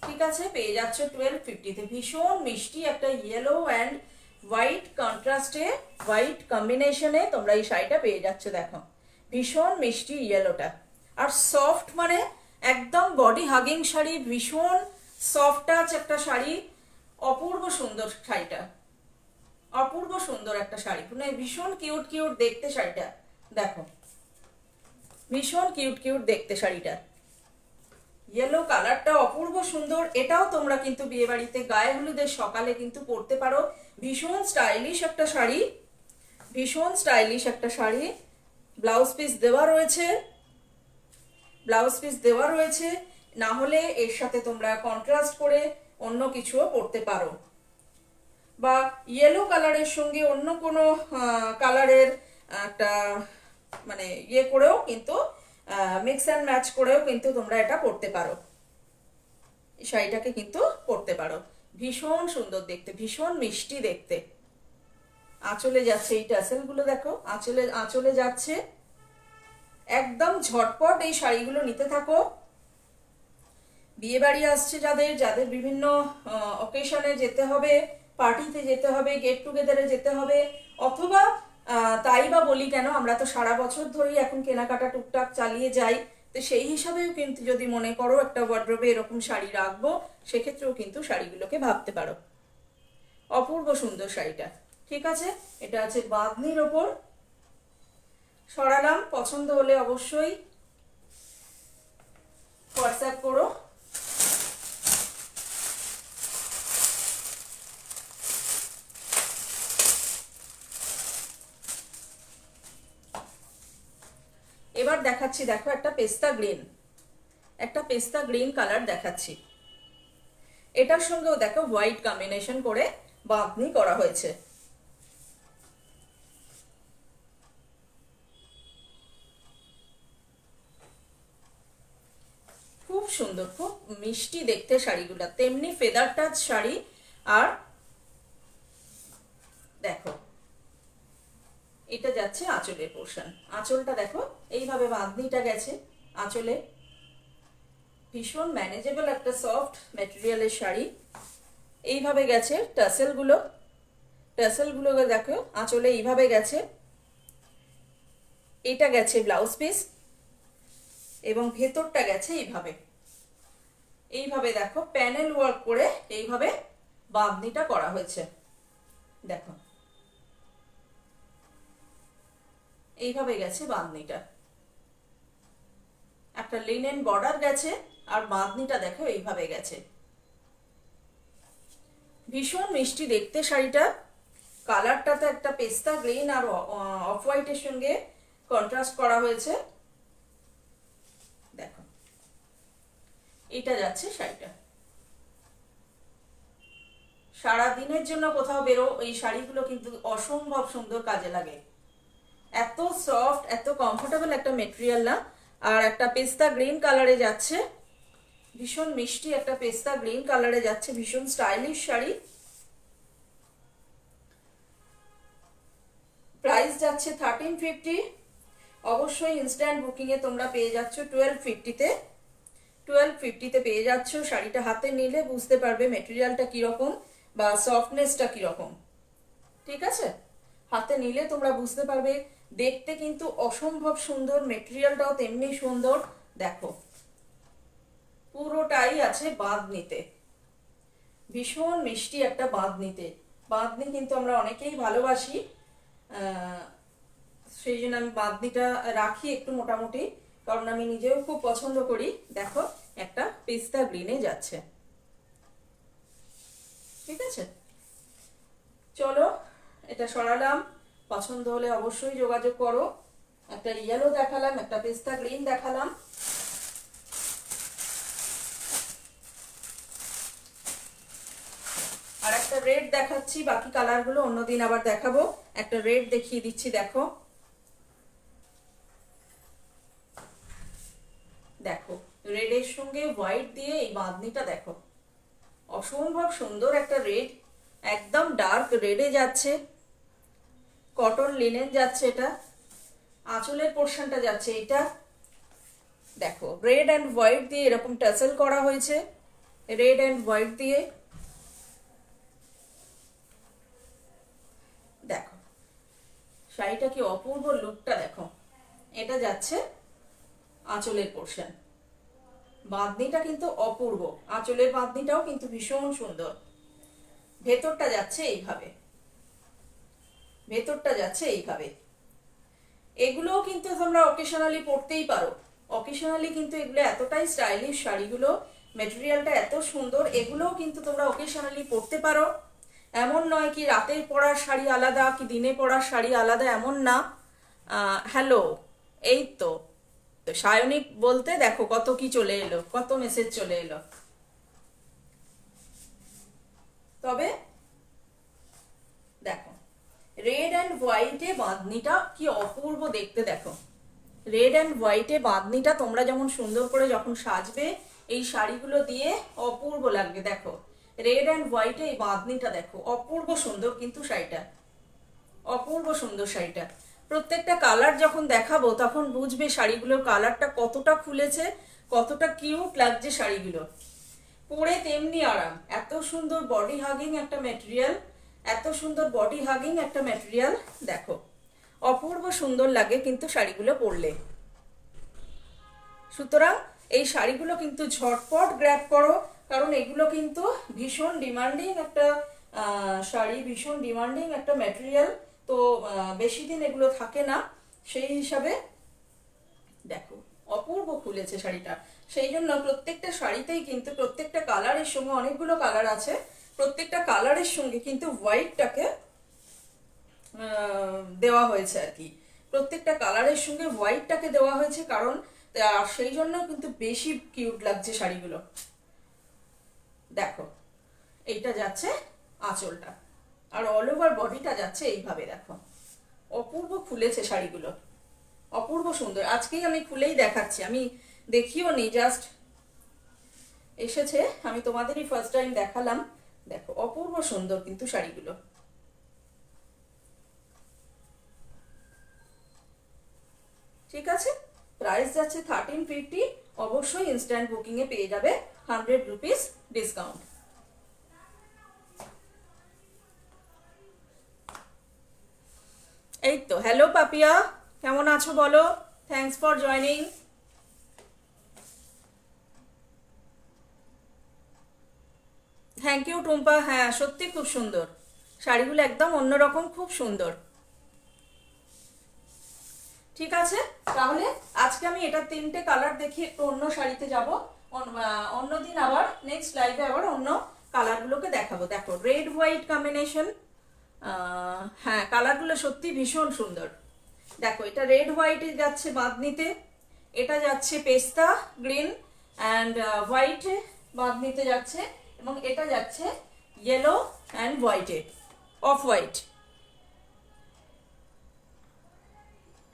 ঠিক আছে, পেয়ে যাচ্ছ 1250-তে। ভীষণ মিষ্টি একটা ইয়েলো অ্যান্ড হোয়াইট কন্ট্রাস্টে, হোয়াইট কম্বিনেশনে তোমরা এই শাড়িটা পেয়ে যাচ্ছ। দেখো ভীষণ মিষ্টি ইয়েলোটা, আর সফট, মানে একদম বডি হাগিং শাড়ি, ভীষণ সফট টাচ একটা শাড়ি, অপূর্ব সুন্দর শাড়িটা, অপূর্ব সুন্দর একটা শাড়ি, মানে ভীষণ কিউট কিউট দেখতে শাড়িটা। দেখো ভীষণ কিউট কিউট দেখতে শাড়িটা, ইয়েলো কালারটা অপূর্ব সুন্দর। এটাও তোমরা কিন্তু বিয়ে বাড়িতে গায়ে হলুদের সকালে কিন্তু পরতে পারো। ভীষণ স্টাইলিশ একটা শাড়ি, ভীষণ স্টাইলিশ একটা শাড়ি। ব্লাউজ পিস দেওয়া রয়েছে, ব্লাউজ পিস দেওয়া রয়েছে, না হলে এর সাথে তোমরা কন্ট্রাস্ট করে অন্য কিছুও পরতে পারো, বা ইয়েলো কালারের সঙ্গে অন্য কোনো কালারের একটা মানে ইয়ে করেও কিন্তু মিক্স অ্যান্ড ম্যাচ করেও কিন্তু তোমরা এটা পরতে পারো, এই শাড়িটাকে কিন্তু পরতে পারো। ভীষণ সুন্দর দেখতে, ভীষণ মিষ্টি দেখতে। আঁচলে যাচ্ছে এই টাসেলগুলো, দেখো আঁচলে যাচ্ছে, একদম ঝটপট এই শাড়িগুলো নিতে থাকো। বিয়ে বাড়ি আসছে যাদের, যাদের বিভিন্ন অকেশনে যেতে হবে, পার্টিতে যেতে হবে, গেট টুগেদারে যেতে হবে, অথবা তাই বা বলি কেন, আমরা তো সারা বছর ধরেই এখন কেনাকাটা টুকটাক চালিয়ে যাই, তো সেই হিসাবেও কিন্তু যদি মনে করো একটা ওয়ার্ড্রোবে এরকম শাড়ি রাখবো, সেক্ষেত্রেও কিন্তু শাড়িগুলোকে ভাবতে পারো। অপূর্ব সুন্দর শাড়িটা। ঠিক আছে, এটা আছে বাঁধনির ওপর। সরালাম, পছন্দ হলে অবশ্যই হোয়াটসঅ্যাপ করো। এবার দেখাচ্ছি, দেখো একটা পেস্তা গ্রিন, একটা পেস্তা গ্রিন কালার দেখাচ্ছি। এটার সঙ্গেও দেখো হোয়াইট কম্বিনেশন করে বাঁধনি করা হয়েছে। খুব সুন্দর, খুব মিষ্টি দেখতে শাড়িগুলো, তেমনি ফেদার টাচ শাড়ি। আর দেখো এটা যাচ্ছে আঁচলের পোর্শন, আঁচলটা দেখো এইভাবে বাঁধনিটা গেছে আঁচলে, ভীষণ ম্যানেজেবল একটা সফট ম্যাটেরিয়ালের শাড়ি। এইভাবে গেছে টাসেলগুলো, টাসেলগুলো দেখো আঁচলে এইভাবে গেছে। এটা গেছে ব্লাউজ পিস, এবং ভেতরটা গেছে এইভাবে, এইভাবে দেখো প্যানেল ওয়ার্ক করে এইভাবে বাঁধনিটা করা হয়েছে। দেখো এইভাবে গেছে বাঁধনিটা, একটা লিনেন বর্ডার গেছে, আর বাঁধনিটা দেখো এইভাবে গেছে। ভীষণ মিষ্টি দেখতে শাড়িটা। কালারটা তো একটা পেস্তা গ্রিন আর অফ হোয়াইটের সঙ্গে কন্ট্রাস্ট করা হয়েছে। দেখো এটা যাচ্ছে শাড়িটা। সারা দিনের জন্য কোথাও বেরো, এই শাড়িগুলো কিন্তু অসম্ভব সুন্দর কাজে লাগে। এত সফট, এত কমফোর্টেবল একটা মেটেরিয়াল না। আর একটা পেস্তা গ্রিন কালারে যাচ্ছে, ভীষণ মিষ্টি একটা পেস্তা গ্রিন কালারে যাচ্ছে, ভীষণ স্টাইলিশ শাড়ি। প্রাইস যাচ্ছে 1350। অবশ্যই ইনস্ট্যান্ট বুকিংয়ে তোমরা পেয়ে যাচ্ছ 1250-তে। 1250-তে পেয়ে যাচ্ছ। শাড়িটা হাতে নিলে বুঝতে পারবে মেটেরিয়ালটা কীরকম বা সফটনেসটা কীরকম। ঠিক আছে, হাতে নিলে তোমরা বুঝতে পারবে। দেখতে কিন্তু অসম্ভব সুন্দর, মেটেরিয়ালটাও তেমনি সুন্দর। দেখো পুরোটাই আছে বাঁধনিতে, ভীষণ মিষ্টি একটা বাঁধনিতে। বাঁধনি কিন্তু আমরা অনেকেই ভালোবাসি, সেই জন্য আমি বাঁধনিটা রাখি একটু মোটামুটি, কারণ আমি নিজেও খুব পছন্দ করি। দেখো একটা পেস্তা গ্রিনে যাচ্ছে। ঠিক আছে, চলো এটা সরালাম। পছন্দ হলে অবশ্যই যোগাযোগ করো। একটা ইয়েলো দেখালাম, একটা পেস্তা গ্রিন দেখালাম। আর একটা রেড দেখাচ্ছি, বাকি কালারগুলো অন্যদিন আবার দেখাবো। একটা রেড দেখিয়ে দিচ্ছি, দেখো। দেখো রেডের সঙ্গে হোয়াইট দিয়ে এই বাঁধনিটা দেখো, অসম্ভব সুন্দর একটা রেড, একদম ডার্ক রেডে যাচ্ছে। কটন লিনেন যাচ্ছে এটা। আঁচলের পোর্শনটা যাচ্ছে এটা। দেখো রেড অ্যান্ড হোয়াইট দিয়ে এরকম টাসেল করা হয়েছে, রেড অ্যান্ড হোয়াইট দিয়ে। দেখো শাড়িটা কি অপূর্ব লুকটা দেখো। এটা যাচ্ছে আঁচলের পোর্শন। বাঁধনিটা কিন্তু অপূর্ব, আঁচলের বাঁধনিটাও কিন্তু ভীষণ সুন্দর। ভেতরটা যাচ্ছে এইভাবে, ভেতরটা যাচ্ছে এইভাবে। এগুলোও কিন্তু তোমরা অকেশনালি পরতেই পারো। অকেশনালি কিন্তু এগুলো এতটাই স্টাইলিশ শাড়িগুলো, মেটেরিয়ালটা এত সুন্দর, এগুলোও কিন্তু তোমরা অকেশনালি পরতে পারো। এমন নয় কি রাতের পরার শাড়ি আলাদা কি দিনে পরার শাড়ি আলাদা, এমন না। হ্যালো, এই তো সায়নিক বলতে দেখো কত কি চলে এলো, কত মেসেজ চলে এলো। তবে দেখো রেড অ্যান্ড হোয়াইটে বাঁধনিটা কি অপূর্ব দেখতে। দেখো রেড অ্যান্ড হোয়াইটে বাঁধনিটা তোমরা যেমন সুন্দর করে যখন সাজবে এই শাড়িগুলো দিয়ে অপূর্ব লাগবে। দেখো রেড অ্যান্ড হোয়াইটে এই বাঁধনিটা দেখো, অপূর্ব সুন্দর কিন্তু শাড়িটা, অপূর্ব সুন্দর শাড়িটা। প্রত্যেকটা কালার যখন দেখাবো তখন বুঝবে শাড়িগুলোর কালারটা কতটা খুলেছে, কতটা কিউট লাগছে শাড়িগুলো। পরে তেমনি আরাম, এত সুন্দর বডি হাগিং একটা ম্যাটেরিয়াল, এত সুন্দর বডি হাগিং একটা ম্যাটেরিয়াল। দেখো অপূর্ব সুন্দর লাগে কিন্তু শাড়িগুলো পরলে। সুতরাং এই শাড়িগুলো কিন্তু ঝটপট গ্র্যাব করো, কারণ এগুলো কিন্তু ভীষণ ডিমান্ডিং একটা শাড়ি, ভীষণ ডিমান্ডিং একটা ম্যাটেরিয়াল। তো বেশি দিন এগুলো থাকে না, সেই হিসাবে দেখো অপূর্ব খুলেছে শাড়িটা। সেই জন্য প্রত্যেকটা শাড়িতেই কিন্তু প্রত্যেকটা কালারের সঙ্গে, অনেকগুলো কালার আছে, প্রত্যেকটা কালারের সঙ্গে কিন্তু হোয়াইটটাকে দেওয়া হয়েছে আর কি। প্রত্যেকটা কালারের সঙ্গে হোয়াইটটাকে দেওয়া হয়েছে, কারণ সেই জন্য কিন্তু বেশি কিউট লাগছে শাড়িগুলো। দেখো এইটা যাচ্ছে আঁচলটা, আর অল ওভার বডিটা যাচ্ছে এইভাবে। দেখো অপূর্ব খুলেছে শাড়িগুলো, অপূর্ব সুন্দর। আজকেই আমি খুলেই দেখাচ্ছি, আমি দেখিও নি, জাস্ট এসেছে, আমি তোমাদেরই ফার্স্ট টাইম দেখালাম। দেখো অপূর্ব সুন্দর কিন্তু শাড়িগুলো। ঠিক আছে, প্রাইস যাচ্ছে 1350। অবশ্যই ইনস্ট্যান্ট বুকিংয়ে পেয়ে যাবে 100 রুপিস ডিসকাউন্ট। এই তো, হ্যালো পাপিয়া, কেমন আছো বলো? Thanks for joining. Thank you Tumpa. হ্যাঁ সত্যি খুব সুন্দর শাড়িগুলো, একদম অন্যরকম, খুব সুন্দর। ঠিক আছে, তাহলে আজকে আমি এটা 3টে কালার দেখি, একটু অন্য শাড়িতে যাব। অন্যদিন আবার নেক্সট লাইভে আবার অন্য কালারগুলোকে দেখাবো। দেখো রেড হোয়াইট কম্বিনেশন, হ্যাঁ কালারগুলো সত্যি ভীষণ সুন্দর। দেখো এটা রেড হোয়াইটে যাচ্ছে বাঁধনিতে, এটা যাচ্ছে পেস্তা গ্রিন অ্যান্ড হোয়াইটে বাঁধনিতে যাচ্ছে, এবং এটা যাচ্ছে ইয়েলো অ্যান্ড হোয়াইটে, অফ হোয়াইট।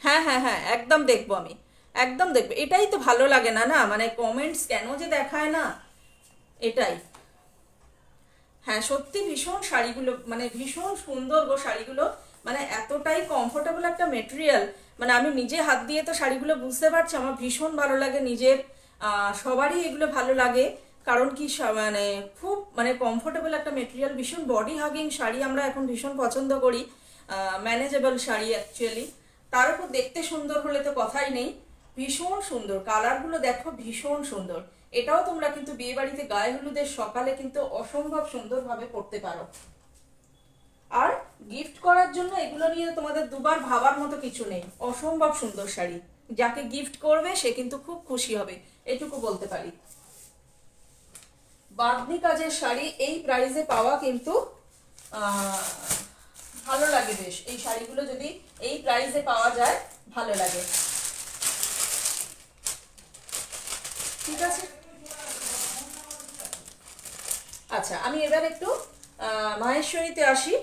হ্যাঁ হ্যাঁ হ্যাঁ একদম দেখবো, আমি একদম দেখবো। এটাই তো ভালো লাগে না, না মানে কমেন্টস কেন যে দেখায় না, এটাই। হ্যাঁ সত্যি ভীষণ শাড়িগুলো মানে ভীষণ সুন্দর গো শাড়িগুলো, মানে এতটাই কমফোর্টেবল একটা মেটেরিয়াল, মানে আমি নিজে হাত দিয়ে তো শাড়িগুলো বুঝতে পারছি, আমার ভীষণ ভালো লাগে, নিজের সবারই এগুলো ভালো লাগে। কারণ কি মানে খুব মানে কমফোর্টেবল একটা মেটেরিয়াল, ভীষণ বডি হাগিং শাড়ি আমরা এখন ভীষণ পছন্দ করি, ম্যানেজেবল শাড়ি অ্যাকচুয়ালি। তার উপর দেখতে সুন্দর হলে তো কথাই নেই, ভীষণ সুন্দর কালারগুলো দেখো, ভীষণ সুন্দর। এটাও তোমরা কিন্তু বিয়ে বাড়িতে গায়ে হলুদের সকালে কিন্তু অসম্ভব সুন্দরভাবে পরতে পারো। আর গিফট করার জন্য এগুলো নিয়ে তোমাদের দুবার ভাবার মতো কিছু নেই, অসম্ভব সুন্দর শাড়ি, যাকে গিফট করবে সে কিন্তু খুব খুশি হবে, এটুকু বলতে পারি। বাঁধনি কাজের শাড়ি এই প্রাইসে পাওয়া কিন্তু ভালো লাগে বেশ, এই শাড়িগুলো যদি এই প্রাইসে পাওয়া যায় ভালো লাগে। ঠিক আছে, আচ্ছা আমি এবার একটু মাহেশ্বরীতে আসি।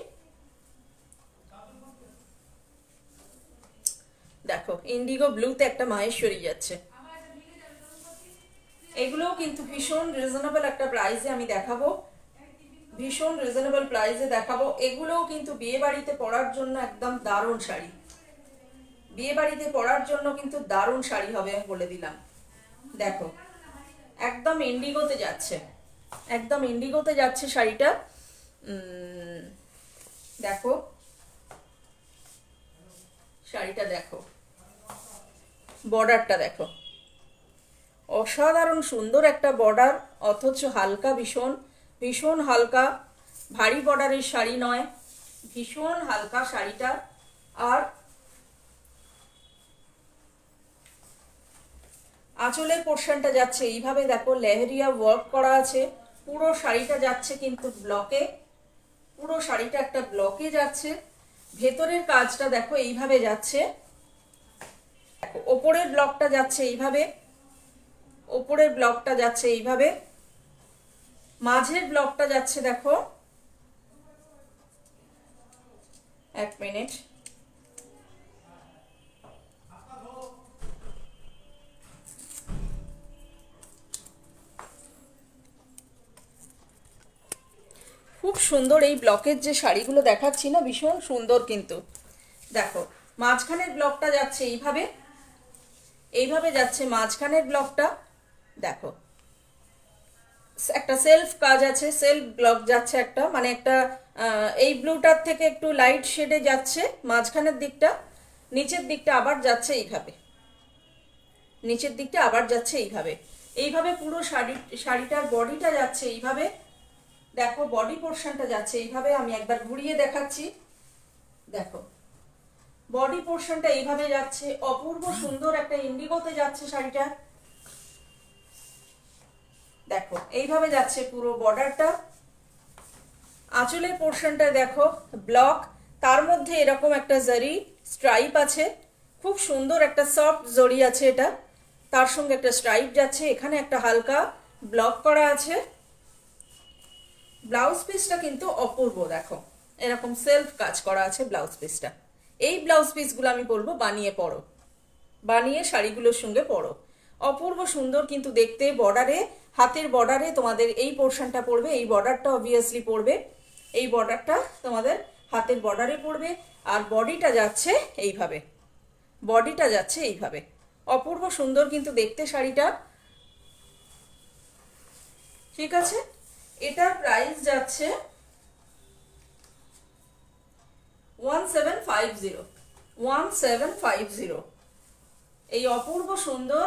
দেখো ইন্ডিগো ব্লুতে একটা মাহেশ্বরী যাচ্ছে, এগুলোও কিন্তু ভীষণ রিজনেবল একটা প্রাইসে আমি দেখাবো, ভীষণ রিজনেবল প্রাইসে দেখাবো। এগুলোও কিন্তু বিয়ে বাড়িতে পরার জন্য একদম দারুণ শাড়ি, বিয়ে বাড়িতে পরার জন্য কিন্তু দারুণ শাড়ি হবে আমি বলে দিলাম। দেখো একদম ইন্ডিগোতে যাচ্ছে, একদম ইন্ডিগোতে যাচ্ছে শাড়িটা। দেখো শাড়িটা দেখো, বর্ডারটা দেখো, অসাধারণ সুন্দর একটা বর্ডার, অথচ হালকা, ভীষণ ভীষণ হালকা, ভারী বর্ডারের শাড়ি নয়, ভীষণ হালকা শাড়িটা। আর আঁচলের পোর্শনটা যাচ্ছে এইভাবে, দেখো লেহেরিয়া ওয়ার্ক করা আছে, পুরো শাড়িটা যাচ্ছে কিন্তু ব্লকে, পুরো শাড়িটা একটা ব্লকে যাচ্ছে। ভেতরের কাজটা দেখো এইভাবে যাচ্ছে, দেখো ওপরের ব্লকটা যাচ্ছে এইভাবে, ওপরের ব্লকটা যাচ্ছে এইভাবে, মাঝের ব্লকটা যাচ্ছে দেখো, এক মিনিট, খুব সুন্দর এই ব্লকের যে শাড়িগুলো দেখাচ্ছি না, ভীষণ সুন্দর কিন্তু। দেখো মাঝখানের ব্লকটা যাচ্ছে এইভাবে, এইভাবে যাচ্ছে মাঝখানের ব্লকটা, দেখো একটা সেলফ কাজ আছে, সেলফ ব্লক যাচ্ছে একটা, মানে একটা এই ব্লুটার থেকে একটু লাইট শেডে যাচ্ছে মাঝখানের দিকটা, নিচের দিকটা আবার যাচ্ছে এইভাবে, নিচের দিকটা আবার যাচ্ছে এইভাবে, এইভাবে পুরো শাড়িটার বডিটা যাচ্ছে এইভাবে। দেখো বডি পোর্শনটা যাচ্ছে এইভাবে, আমি একবার ঘুরিয়ে দেখাচ্ছি, দেখো বডি পোর্শনটা এইভাবে যাচ্ছে, অপূর্ব সুন্দর একটা ইন্ডিগোতে যাচ্ছে শাড়িটা। দেখো এইভাবে যাচ্ছে পুরো বর্ডারটা, আঁচলের পোর্শনটা দেখো ব্লক, তার মধ্যে এরকম একটা জারি স্ট্রাইপ আছে, খুব সুন্দর একটা সফট জরি আছে এটা, তার সঙ্গে একটা স্ট্রাইপ যাচ্ছে, এখানে একটা হালকা ব্লক করা আছে। ব্লাউজ পিসটা কিন্তু অপূর্ব, দেখো এরকম সেলফ কাজ করা আছে ব্লাউজ পিসটা। এই ব্লাউজ পিসগুলো আমি বলবো বানিয়ে পরো, বানিয়ে শাড়িগুলোর সঙ্গে পরো, অপূর্ব সুন্দর কিন্তু দেখতে। বর্ডারে, হাতের বর্ডারে তোমাদের এই পোর্শনটা পড়বে, এই বর্ডারটা অবভিয়াসলি পড়বে, এই বর্ডারটা তোমাদের হাতের বর্ডারে পড়বে, আর বডিটা যাচ্ছে এইভাবে, বডিটা যাচ্ছে এইভাবে, অপূর্ব সুন্দর কিন্তু দেখতে শাড়িটা। ঠিক আছে, এটার প্রাইস যাচ্ছে 1750, 1750। এই অপূর্ব সুন্দর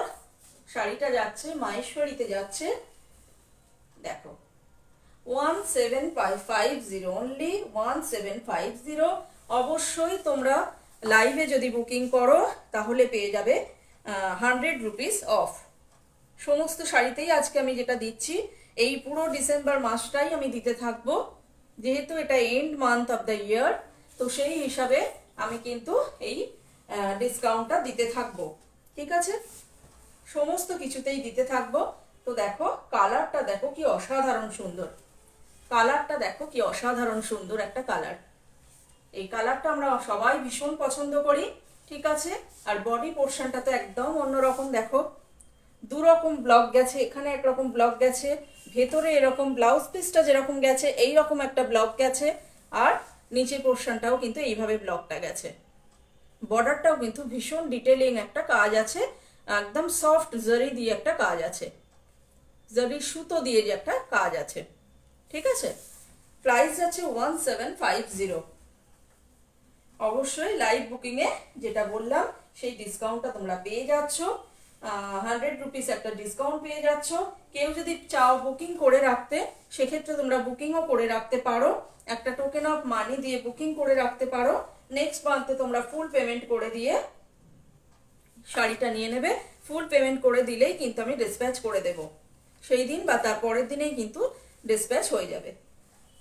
শাড়িটা যাচ্ছে মাহেশ্বরীতে যাচ্ছে, দেখো 1750, অনলি 1750। অবশ্যই তোমরা লাইভে যদি বুকিং করো তাহলে পেয়ে যাবে 100 রুপিস অফ। সমস্ত শাড়িতেই আজকে আমি যেটা দিচ্ছি এই পুরো ডিসেম্বর মাসটাই আমি দিতে থাকবো, যেহেতু এটা end month of the year, তো সেই হিসাবে আমি কিন্তু এই ডিসকাউন্টটা দিতে থাকবো। ঠিক আছে, সমস্ত কিছুতেই দিতে থাকবো। তো দেখো কালারটা দেখো কি অসাধারণ সুন্দর, কালারটা দেখো কি অসাধারণ সুন্দর একটা কালার। এই কালারটা আমরা সবাই ভীষণ পছন্দ করি। ঠিক আছে, আর বডি পোর্শনটা তো একদম অন্যরকম। দেখো দুরকম ব্লক গেছে, এখানে একরকম ব্লক গেছে, ভেতরে এরকম ব্লাউজ পিসটা যেরকম গেছে এই রকম একটা ব্লক গেছে, আর নিচের পোর্শনটাও কিন্তু এইভাবে ব্লকটা গেছে। বর্ডারটাও কিন্তু ভীষণ ডিটেলিং একটা কাজ আছে, একদম সফট জারি দিয়ে একটা কাজ আছে, জারি সুতো দিয়ে যে একটা কাজ আছে। ঠিক আছে, প্রাইস আছে 1750। অবশ্যই লাইভ বুকিংয়ে যেটা বললাম সেই ডিসকাউন্টটা তোমরা পেয়ে যাচ্ছ, 100 রুপিস একটা ডিসকাউন্ট পেয়ে যাচ্ছ। কেউ যদি চাও বুকিং করে রাখতে, সেক্ষেত্রে তোমরা বুকিংও করে রাখতে পারো, একটা টোকেন অফ মানি দিয়ে বুকিং করে রাখতে পারো। নেক্সট মান্থে তোমরা ফুল পেমেন্ট করে দিয়ে শাড়িটা নিয়ে নেবে। ফুল পেমেন্ট করে দিলেই কিন্তু আমি ডিসপ্যাচ করে দেব, সেই দিন বা তার পরের দিনেই কিন্তু ডিসপ্যাচ হয়ে যাবে।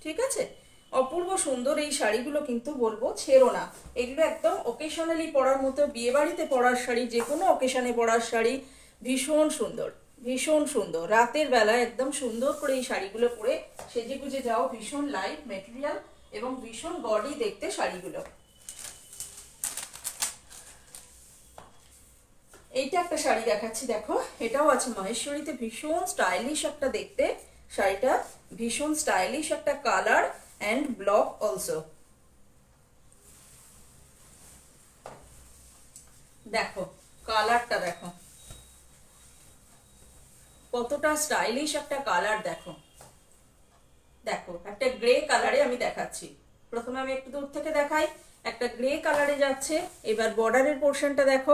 ঠিক আছে, অপূর্ব সুন্দর এই শাড়িগুলো কিন্তু বলবো ছেড়ো না। এগুলো একদম ওকেশনালি পরার মতো, বিয়ে বাড়িতে পরার শাড়ি, যে কোনো অকেশনে পরার শাড়ি, ভীষণ সুন্দর ভীষণ সুন্দর। রাতের বেলায় একদম সুন্দর করে এই শাড়িগুলো পরে সেজে গুজে যাও। ভীষণ লাইট মেটেরিয়াল এবং ভীষণ বডি দেখতে শাড়িগুলো। এইটা একটা শাড়ি দেখাচ্ছি, দেখো এটাও আছে মহেশ্বরীতে, ভীষণ স্টাইলিশ একটা দেখতে শাড়িটা, ভীষণ স্টাইলিশ একটা কালার অ্যান্ড ব্লক অলসো। দেখো কালারটা দেখো কতটা স্টাইলিশ একটা কালার। দেখো দেখো একটা গ্রে কালারে আমি দেখাচ্ছি, প্রথমে আমি একটু দূর থেকে দেখাই, একটা গ্রে কালারে যাচ্ছে। এবার বর্ডারের পোর্শনটা দেখো,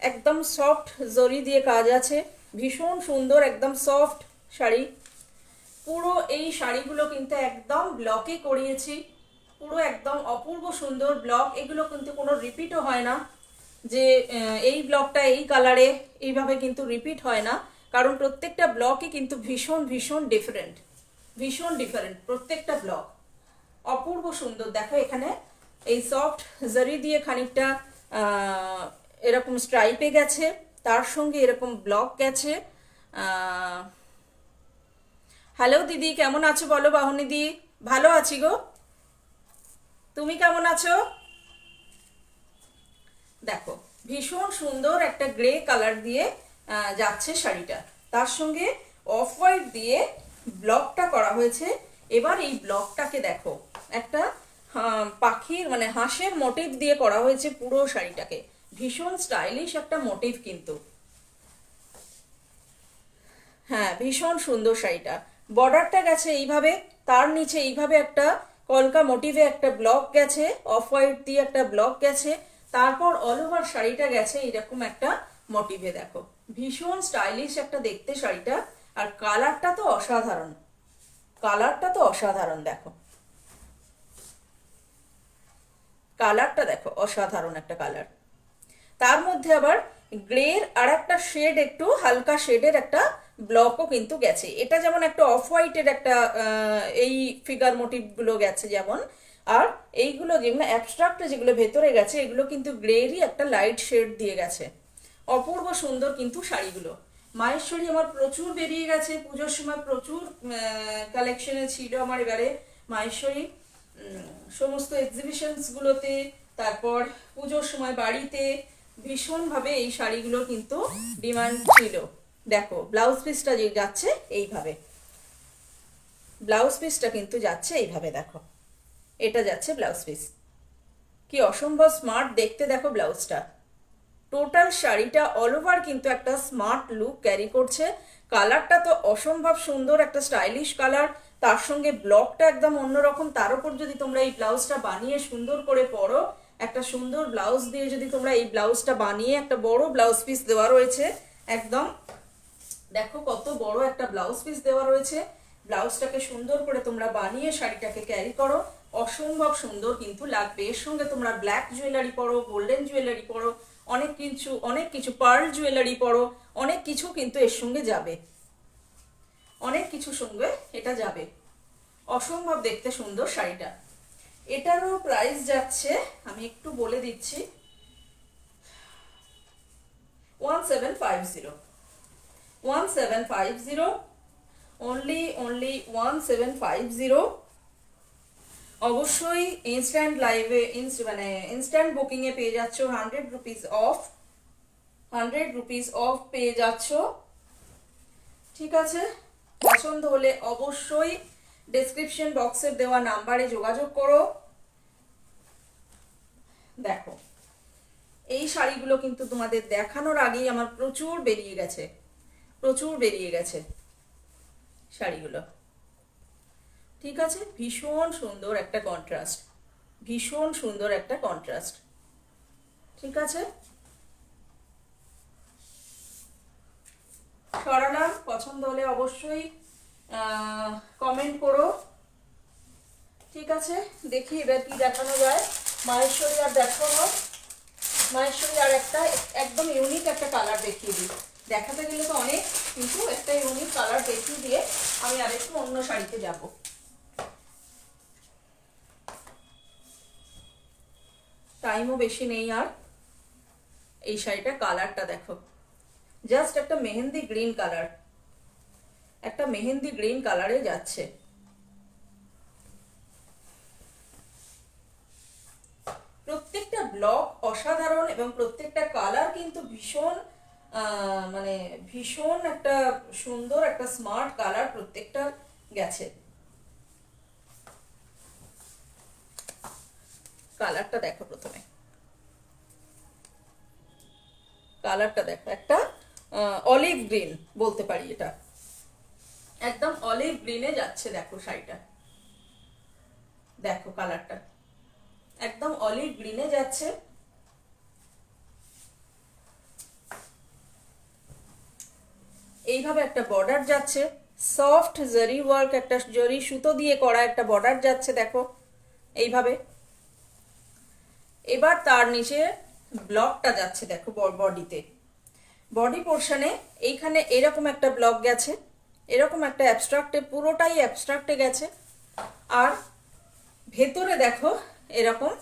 একদম সফট জরি দিয়ে কাজ আছে, ভীষণ সুন্দর একদম সফট শাড়ি। পুরো এই শাড়িগুলো কিন্তু একদম ব্লকে করিয়েছি, পুরো একদম অপূর্ব সুন্দর ব্লক। এগুলো কিন্তু কোনো রিপিটও হয় না, যে এই ব্লকটা এই কালারে এইভাবে কিন্তু রিপিট হয় না, কারণ প্রত্যেকটা ব্লকই কিন্তু ভীষণ ভীষণ ডিফারেন্ট, ভীষণ ডিফারেন্ট প্রত্যেকটা ব্লক। অপূর্ব সুন্দর। দেখো এখানে এই সফট জারি দিয়ে খানিকটা এরকম স্ট্রাইপে গেছে, তার সঙ্গে এরকম ব্লক গেছে। হ্যালো দিদি, কেমন আছো বলো? বাহনী দি, ভালো আছি গো, তুমি কেমন আছো? দেখো ভীষণ সুন্দর একটা গ্রে কালার দিয়ে যাচ্ছে শাড়িটা, তার সঙ্গে অফ হোয়াইট দিয়ে ব্লকটা করা হয়েছে। এবার এই ব্লকটাকে দেখো, একটা পাখির মানে হাঁসের মোটিভ দিয়ে করা হয়েছে পুরো শাড়িটাকে, ভীষণ স্টাইলিশ একটা মোটিভ কিন্তু। হ্যাঁ ভীষণ সুন্দর শাড়িটা। বর্ডারটা গেছে এইভাবে, তার নিচে এইভাবে একটা কলকা মোটিভে একটা ব্লক গেছে, অফ হোয়াইট দিয়ে একটা ব্লক গেছে, তারপর অল ওভার শাড়িটা গেছে এইরকম একটা মোটিভে। দেখো ভীষণ স্টাইলিশ একটা দেখতে শাড়িটা, আর কালারটা তো অসাধারণ, কালারটা তো অসাধারণ। দেখো কালারটা দেখো, অসাধারণ একটা কালার। তার মধ্যে আবার গ্রের আর একটা শেড, একটু হালকা শেডের একটা ব্লকও কিন্তু গেছে। এটা যেমন একটা অফ হোয়াইটের একটা এই ফিগার মোটিভ গুলো গেছে যেমন, আর এইগুলো যেগুলো অ্যাবস্ট্রাক্ট যেগুলো ভেতরে গেছে এগুলো কিন্তু গ্রেরই একটা লাইট শেড দিয়ে গেছে। অপূর্ব সুন্দর কিন্তু শাড়িগুলো। মাহেশ্বরী আমার প্রচুর বেরিয়ে গেছে, পুজোর সময় প্রচুর কালেকশনে ছিল আমার এবারে মাহেশ্বরী, সমস্ত এক্সিবিশনস গুলোতে, তারপর পুজোর সময় বাড়িতে ভীষণভাবে এই শাড়িগুলো কিন্তু ডিমান্ড ছিল। দেখো ব্লাউজ পিসটা যে যাচ্ছে এইভাবে, ব্লাউজ পিসটা কিন্তু যাচ্ছে এইভাবে। দেখো এটা যাচ্ছে ব্লাউজ পিস, কি অসম্ভব স্মার্ট দেখতে। দেখো ব্লাউজটা, টোটাল শাড়িটা অল ওভার কিন্তু একটা স্মার্ট লুক ক্যারি করছে। কালারটা তো অসম্ভব সুন্দর, একটা স্টাইলিশ কালার, তার সঙ্গে ব্লকটা একদম অন্যরকম। তার উপর যদি তোমরা এই ব্লাউজটা বানিয়ে সুন্দর করে পরো, একটা সুন্দর ব্লাউজ দিয়ে যদি তোমরা এই ব্লাউজটা বানিয়ে, একটা বড় ব্লাউজ পিস দেওয়া রয়েছে একদম, দেখো কত বড় একটা ব্লাউজ পিস দেওয়া রয়েছে। ব্লাউজটাকে সুন্দর করে তোমরা বানিয়ে শাড়িটাকে ক্যারি করো, অসম্ভব সুন্দর কিন্তু লাগবে। এর সঙ্গে তোমরা ব্ল্যাক জুয়েলারি পরো, গোল্ডেন জুয়েলারি পরো, অনেক কিছু পার্ল জুয়েলারি পরো, অনেক কিছু কিন্তু এর সঙ্গে যাবে। অনেক কিছুর সঙ্গে এটা যাবে। অসম্ভব দেখতে সুন্দর শাড়িটা। এটারও প্রাইস যাচ্ছে, আমি একটু বলে দিচ্ছি, 1750। 1750, only 1750। অবশ্যই ইনস্ট্যান্ট লাইভে মানে ইনস্ট্যান্ট বুকিংয়ে পেয়ে যাচ্ছ 100 রুপিস অফ, 100 রুপিস অফ পেয়ে যাচ্ছ। ঠিক আছে, পছন্দ হলে অবশ্যই ডেসক্রিপশন বক্সের দেওয়া নাম্বারে যোগাযোগ করো। দেখো এই শাড়িগুলো কিন্তু তোমাদের দেখানোর আগেই আমার প্রচুর বেরিয়ে গেছে শাড়িগুলো। ঠিক আছে, ভীষণ সুন্দর একটা কন্ট্রাস্ট, ভীষণ সুন্দর একটা কন্ট্রাস্ট। ঠিক আছে, সরালাম। পছন্দ হলে অবশ্যই কমেন্ট করো। ঠিক আছে, দেখি এবার কি দেখানো যায়। মাহেশ্বরী আর দেখানো, মাহেশ্বরী আর একটা একদম ইউনিক একটা কালার দেখিয়ে দিই। দেখাতে গেলে তো অনেক, কিন্তু একটা ইউনিক কালার দেখিয়ে দিয়ে আমি আরেকটু অন্য শাড়িতে যাব। টাইমও বেশি নেই আর। এই শাড়িটা কালারটা দেখো, জাস্ট একটা মেহেন্দি গ্রিন কালার, একটা মেহেন্দি গ্রিন কালারে যাচ্ছে। প্রত্যেকটা ব্লক অসাধারণ এবং প্রত্যেকটা কালার কিন্তু ভীষণ মানে ভীষণ একটা সুন্দর একটা স্মার্ট কালার প্রত্যেকটা গেছে। কালারটা দেখো, প্রথমে কালারটা দেখো, একটা অলিভ গ্রিন বলতে পারি, এটা একদম অলিভ গ্রিনে যাচ্ছে। দেখো শাড়িটা, দেখো কালারটা একদম অলিভ গ্রিনে যাচ্ছে। এইভাবে একটা বর্ডার যাচ্ছে, সফট জারি ওয়ার্ক, একটা জরি সুতো দিয়ে করা একটা বর্ডার যাচ্ছে দেখো এইভাবে। এবার তার নিচে ব্লকটা যাচ্ছে দেখো বডিতে, বডি পোর্শনে এইখানে এরকম একটা ব্লক গেছে, এরকম একটা অ্যাবস্ট্রাক্টে, পুরোটাই অ্যাবস্ট্রাক্টে গেছে। আর ভেতরে দেখো এরকম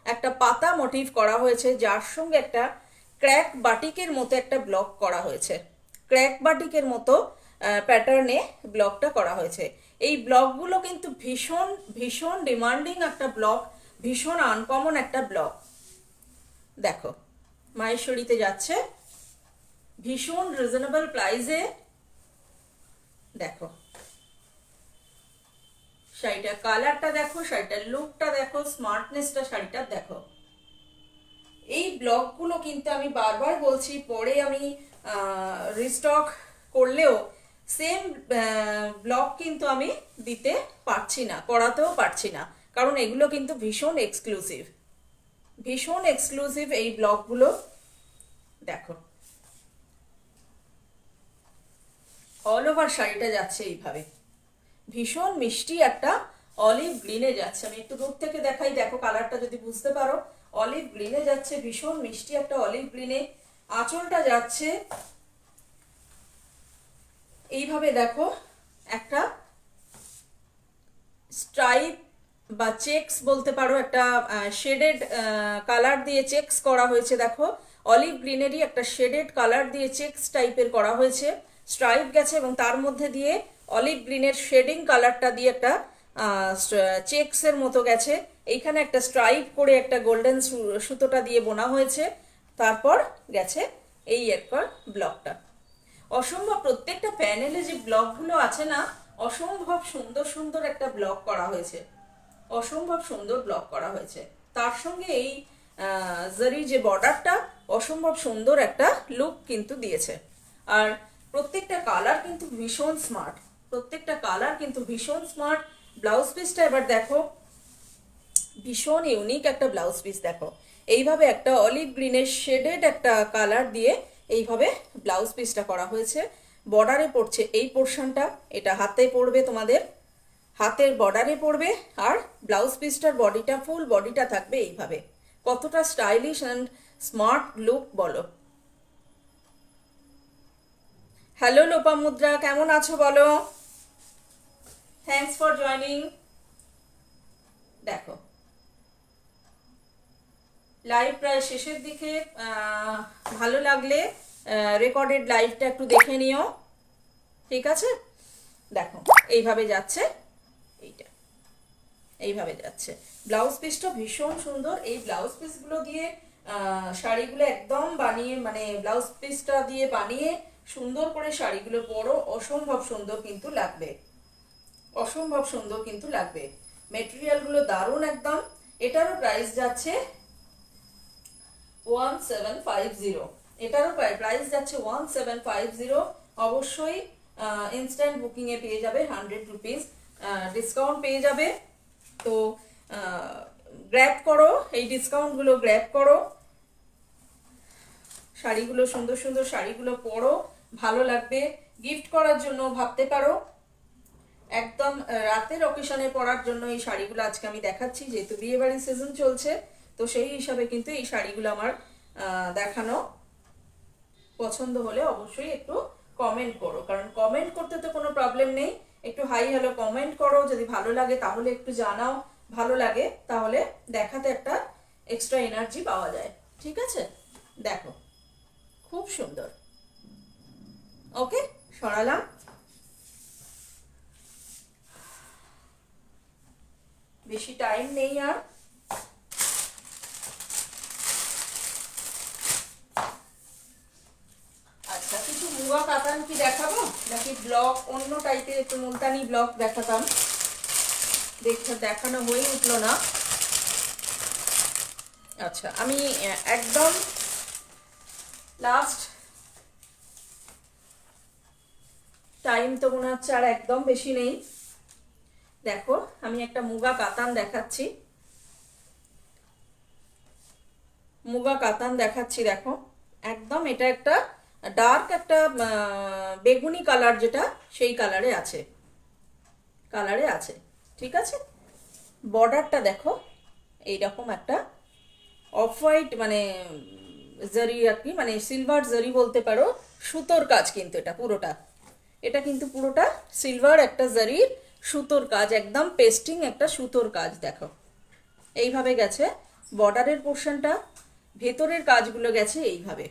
একটা পাতা মোটিভ করা হয়েছে, যার সঙ্গে একটা ক্র্যাক বাটিকের মতো একটা ব্লক করা হয়েছে, ক্র্যাক বাটিকের মতো প্যাটার্নে ব্লকটা করা হয়েছে। এই ব্লকগুলো কিন্তু ভীষণ ভীষণ ডিমান্ডিং একটা ব্লক, ভীষণ আনকমন একটা ব্লক। দেখো মাহেশ্বরীতে যাচ্ছে ভীষণ রিজনেবল প্রাইসে। দেখো শাড়িটার কালারটা দেখো, শাড়িটার লুকটা দেখো, স্মার্টনেসটা শাড়িটার দেখো। এই ব্লকগুলো কিন্তু আমি বারবার বলছি, পরে আমি রিস্টক করলেও সেম ব্লক কিন্তু আমি দিতে পারছি না, করাতেও পারছি না, কারণ এগুলো কিন্তু ভীষণ এক্সক্লুসিভ, ভীষণ এক্সক্লুসিভ এই ব্লকগুলো। দেখো অল ওভার শাড়িটা যাচ্ছে এইভাবে, ভীষণ মিষ্টি একটা অলিভ গ্রিনে যাচ্ছে। আমি একটু দূর থেকে দেখাই, দেখো কালারটা যদি বুঝতে পারো, অলিভ গ্রিনে যাচ্ছে, ভীষণ মিষ্টি একটা অলিভ গ্রিনে। আঁচলটা যাচ্ছে এইভাবে দেখো, একটা স্ট্রাইপ বা চেকস বলতে পারো, একটা শেডেড কালার দিয়ে চেকস করা হয়েছে। দেখো অলিভ গ্রিনেরই একটা শেডেড কালার দিয়ে চেকস টাইপের করা হয়েছে, স্ট্রাইপ গেছে এবং তার মধ্যে দিয়ে অলিভ গ্রিনের শেডিং কালারটা দিয়ে একটা চেকসের মতো গেছে। এইখানে একটা স্ট্রাইপ করে একটা গোল্ডেন সুতোটা দিয়ে বোনা হয়েছে, তারপর গেছে এই এরপর ব্লকটা। অসম্ভব, প্রত্যেকটা প্যানেলে যে ব্লকগুলো আছে না, অসম্ভব সুন্দর সুন্দর একটা ব্লক করা হয়েছে, অসম্ভব সুন্দর ব্লক করা হয়েছে। তার সঙ্গে এই জারি যে বর্ডারটা, অসম্ভব সুন্দর একটা লুক কিন্তু দিয়েছে। আর প্রত্যেকটা কালার কিন্তু ভীষণ স্মার্ট, প্রত্যেকটা কালার কিন্তু ভীষণ স্মার্ট। ব্লাউজ পিসটা এবার দেখো, ভীষণ ইউনিক একটা ব্লাউজ পিস। দেখো এইভাবে একটা অলিভ গ্রিনের শেডেড একটা কালার দিয়ে এইভাবে ব্লাউজ পিসটা করা হয়েছে। বর্ডারে পড়ছে এই পোর্শনটা, এটা হাতে পড়বে, তোমাদের হাতের বর্ডারে পড়বে। আর ব্লাউজ পিসটার বডিটা, ফুল বডিটা থাকবে এইভাবে। কতটা স্টাইলিশ অ্যান্ড স্মার্ট লুক বলো। হ্যালো লোপামুদ্রা, কেমন আছো বলো? Thanks for joining. দেখো, লাইভ প্রায় শেষের দিকে। ভালো লাগলে রেকর্ডেড লাইভটা একটু দেখে নিও, ঠিক আছে? দেখো, এইভাবে যাচ্ছে, এইটা এইভাবে যাচ্ছে। ব্লাউজ পিসটা ভীষণ সুন্দর। এই ব্লাউজ পিসগুলো দিয়ে শাড়িগুলো একদম বানিয়ে, মানে ব্লাউজ পিসটা দিয়ে বানিয়ে সুন্দর করে শাড়িগুলো পরো, অসম্ভব সুন্দর কিন্তু লাগবে, অসম্ভব সুন্দর কিন্তু লাগবে। মেটেরিয়ালগুলো দারুণ একদম। এটারও প্রাইস যাচ্ছে 1750। এটারও প্রাইস যাচ্ছে 1750। অবশ্যই ইনস্ট্যান্ট বুকিংয়ে পেয়ে যাবে, 100 রুপিস ডিসকাউন্ট পেয়ে যাবে। তো গ্র্যাব করো, এই ডিসকাউন্টগুলো গ্র্যাব করো। শাড়িগুলো সুন্দর সুন্দর শাড়িগুলো পরো, ভালো লাগবে। গিফট করার জন্য ভাবতে পারো, একদম রাতের অকেশনে পরার জন্য এই শাড়িগুলো আজকে আমি দেখাচ্ছি, যেহেতু বিয়ে বাড়ির সিজন চলছে। তো সেই হিসাবে কিন্তু এই শাড়িগুলো আমার দেখানো। পছন্দ হলে অবশ্যই একটু কমেন্ট করো, কারণ কমেন্ট করতে তো কোনো প্রবলেম নেই। একটু হাই হ্যালো কমেন্ট করো, যদি ভালো লাগে তাহলে একটু জানাও, ভালো লাগে তাহলে দেখাতে একটা এক্সট্রা এনার্জি পাওয়া যায়, ঠিক আছে? দেখো, খুব সুন্দর। ওকে, সরালাম। বেশি টাইম নেই আর। আচ্ছা, কিছু মুগা কাতান কি দেখাবো নাকি ব্লক অন্য টাইপের একটু মুলতানি ব্লক দেখাতাম? দেখানো হয়ে উঠলো না। আচ্ছা, আমি একদম লাস্ট টাইম তো মনে হচ্ছে আর একদম বেশি নেই। দেখো, আমি একটা মুগা কাতান দেখাচ্ছি, মুগা কাতান দেখাচ্ছি। দেখো, একদম এটা একটা ডার্ক একটা বেগুনি কালার, যেটা সেই কালারে আছে, কালারে আছে, ঠিক আছে? বর্ডারটা দেখো, এইরকম একটা অফ হোয়াইট, মানে জারি আর কি, মানে সিলভার জারি বলতে পারো। সুতোর কাজ কিন্তু এটা পুরোটা, এটা কিন্তু পুরোটা সিলভার একটা জারির সুতোর কাজ, একদম পেস্টিং একটা সুতোর কাজ। দেখো, এইভাবে গেছে বর্ডারের পোর্শনটা, ভেতরের কাজগুলো গেছে এইভাবে।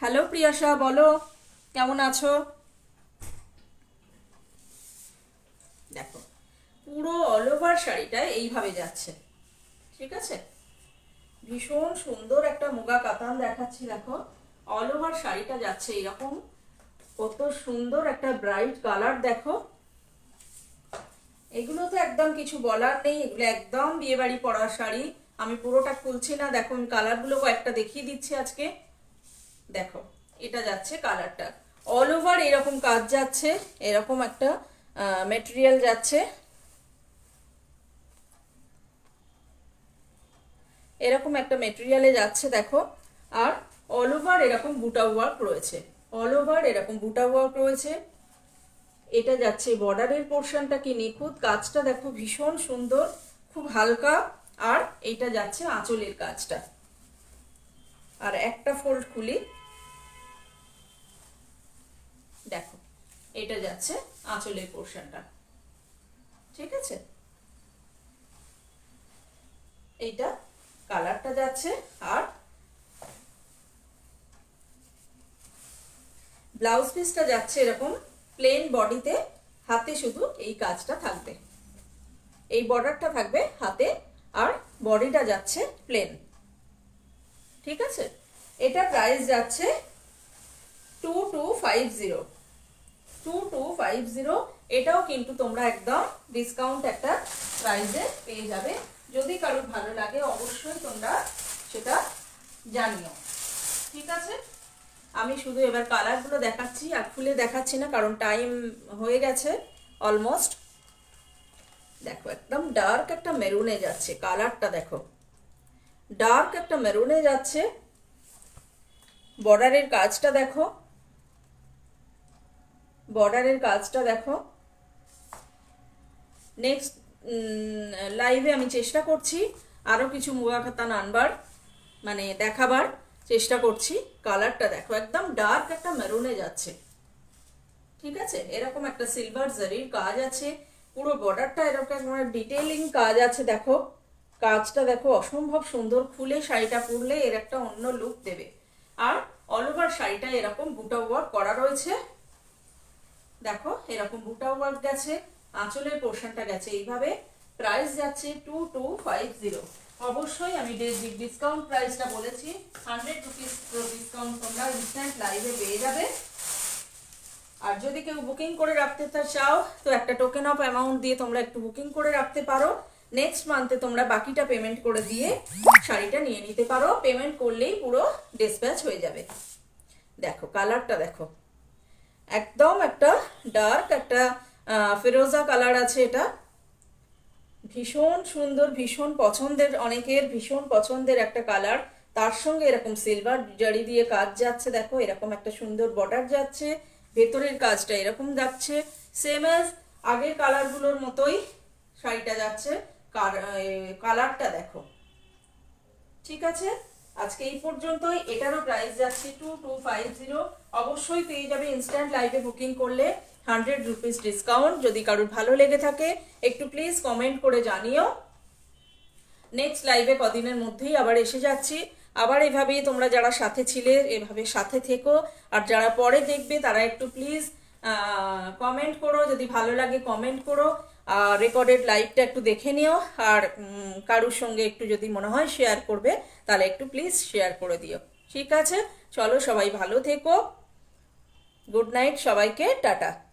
হ্যালো প্রিয়াশা, বলো কেমন আছো? দেখো, পুরো অল ওভার শাড়িটায় এইভাবে যাচ্ছে, ঠিক আছে? ভীষণ সুন্দর একটা মুগা কাতান দেখাচ্ছি। দেখো, অল ওভার শাড়িটা যাচ্ছে এরকম, কত সুন্দর একটা ব্রাইট কালার। দেখো, এগুলো তো একদম কিছু বলার নেই, এগুলো একদম বিয়ে বাড়ি পরার শাড়ি। আমি পুরোটা খুলছি না, দেখো আমি কালারগুলো কয়েকটা দেখিয়ে দিচ্ছি আজকে। দেখো, এটা যাচ্ছে কালারটা, অল ওভার এরকম কাজ যাচ্ছে, এরকম একটা মেটেরিয়াল যাচ্ছে, এরকম একটা মেটেরিয়ালে যাচ্ছে। দেখো, আর অল ওভার এরকম বুটা ওয়ার্ক রয়েছে, অল ওভার এরকম বুটা ওয়ার্ক রয়েছে। এটা যাচ্ছে বর্ডারের পোর্শনটা, কি নিখুঁত কাজটা দেখো, ভীষণ সুন্দর, খুব হালকা। আর এইটা যাচ্ছে আঁচলের কাজটা। আর একটা ফোল্ড খুলি, দেখো, এটা যাচ্ছে আঁচলের পোর্শনটা, ঠিক আছে? এইটা কালারটা যাচ্ছে। আর ব্লাউজ পিসটা যাচ্ছে এরকম প্লেন বডিতে, হাতে শুধু এই কাজটা থাকবে, এই বর্ডারটা থাকবে হাতে, আর বডিটা যাচ্ছে প্লেন, ঠিক আছে? এটা প্রাইস যাচ্ছে 2250, 2250। এটাও কিন্তু তোমরা একদম ডিসকাউন্ট একটা প্রাইসে পেয়ে যাবে। যদি কারোর ভালো লাগে অবশ্যই তোমরা সেটা জানিও, ঠিক আছে? আমি শুধু এবার কালারগুলো দেখাচ্ছি, আর খুলে দেখাচ্ছি না কারণ টাইম হয়ে গেছে অলমোস্ট। দেখো, একদম ডার্ক একটা মেরুনে যাচ্ছে কালারটা, দেখো ডার্ক একটা মেরুনে যাচ্ছে। বর্ডারের কাজটা দেখো, বর্ডারের কাজটা দেখো। নেক্সট লাইভে আমি চেষ্টা করছি আরও কিছু মুগা কাতান আনবার, মানে দেখাবার। চেষ্টা করছি। কালারটা দেখো একদম ডার্ক একটা মেরুনে যাচ্ছে, ঠিক আছে। এরকম একটা সিলভার জারির কাজ আছে, পুরো বর্ডারটা এরকম ডিটেইলিং কাজ আছে। দেখো কাজটা দেখো অসম্ভব সুন্দর, খুলে শাড়িটা পরলে এর একটা অন্য লুক দেবে। আর অল ওভার শাড়িটা এরকম বুটা ওয়ার্ক করা রয়েছে, দেখো এরকম বুটা ওয়ার্ক গেছে, আঁচলের পোর্শনটা গেছে এইভাবে। প্রাইস যাচ্ছে 2250। অবশ্যই আমি ডিসকাউন্ট প্রাইসটা বলেছি, 100 রুপিস ডিসকাউন্ট তোমরা ইনস্ট্যান্ট লাইভে পেয়ে যাবে। আর যদি কেউ বুকিং করে রাখতে চাও তো একটা টোকেন অফ অ্যামাউন্ট দিয়ে তোমরা একটু বুকিং করে রাখতে পারো। নেক্সট মান্থে তোমরা বাকিটা পেমেন্ট করে দিয়ে শাড়িটা নিয়ে নিতে পারো। পেমেন্ট করলেই পুরো ডিসপ্যাচ হয়ে যাবে। দেখো কালারটা দেখো, একদম একটা ডার্ক একটা ফিরোজা কালার আছে, এটা ভীষণ সুন্দর, ভীষণ পছন্দের, অনেকের ভীষণ পছন্দের একটা কালার। তার সঙ্গে এরকম সিলভার জারি দিয়ে কাজ যাচ্ছে, দেখো এরকম একটা সুন্দর বর্ডার যাচ্ছে, ভেতরের কাজটা এরকম যাচ্ছে, সেম অ্যাজ আগের কালারগুলোর মতোই শাড়িটা যাচ্ছে। কালারটা দেখো, ঠিক আছে। আজকে এই পর্যন্তই। এটারও প্রাইস যাচ্ছে 2250। অবশ্যই পেয়ে যাবে ইনস্ট্যান্ট লাইভে বুকিং করলে 100 রুপিস ডিসকাউন্ট। যদি কারোর ভালো লেগে থাকে একটু প্লিজ কমেন্ট করে জানিও। নেক্সট লাইভে কদিনের মধ্যেই আবার এসে যাচ্ছি। আবার এভাবেই তোমরা যারা সাথে ছিলে এভাবে সাথে থেকো, আর যারা পরে দেখবে তারা একটু প্লিজ কমেন্ট করো, যদি ভালো লাগে কমেন্ট করো। আর রেকর্ডেড লাইভটা একটু দেখে নিও, আর কারুর সঙ্গে একটু যদি মনে হয় শেয়ার করবে তাহলে একটু প্লিজ শেয়ার করে দিও, ঠিক আছে। চলো সবাই ভালো থেকো, গুড নাইট সবাইকে, টাটা।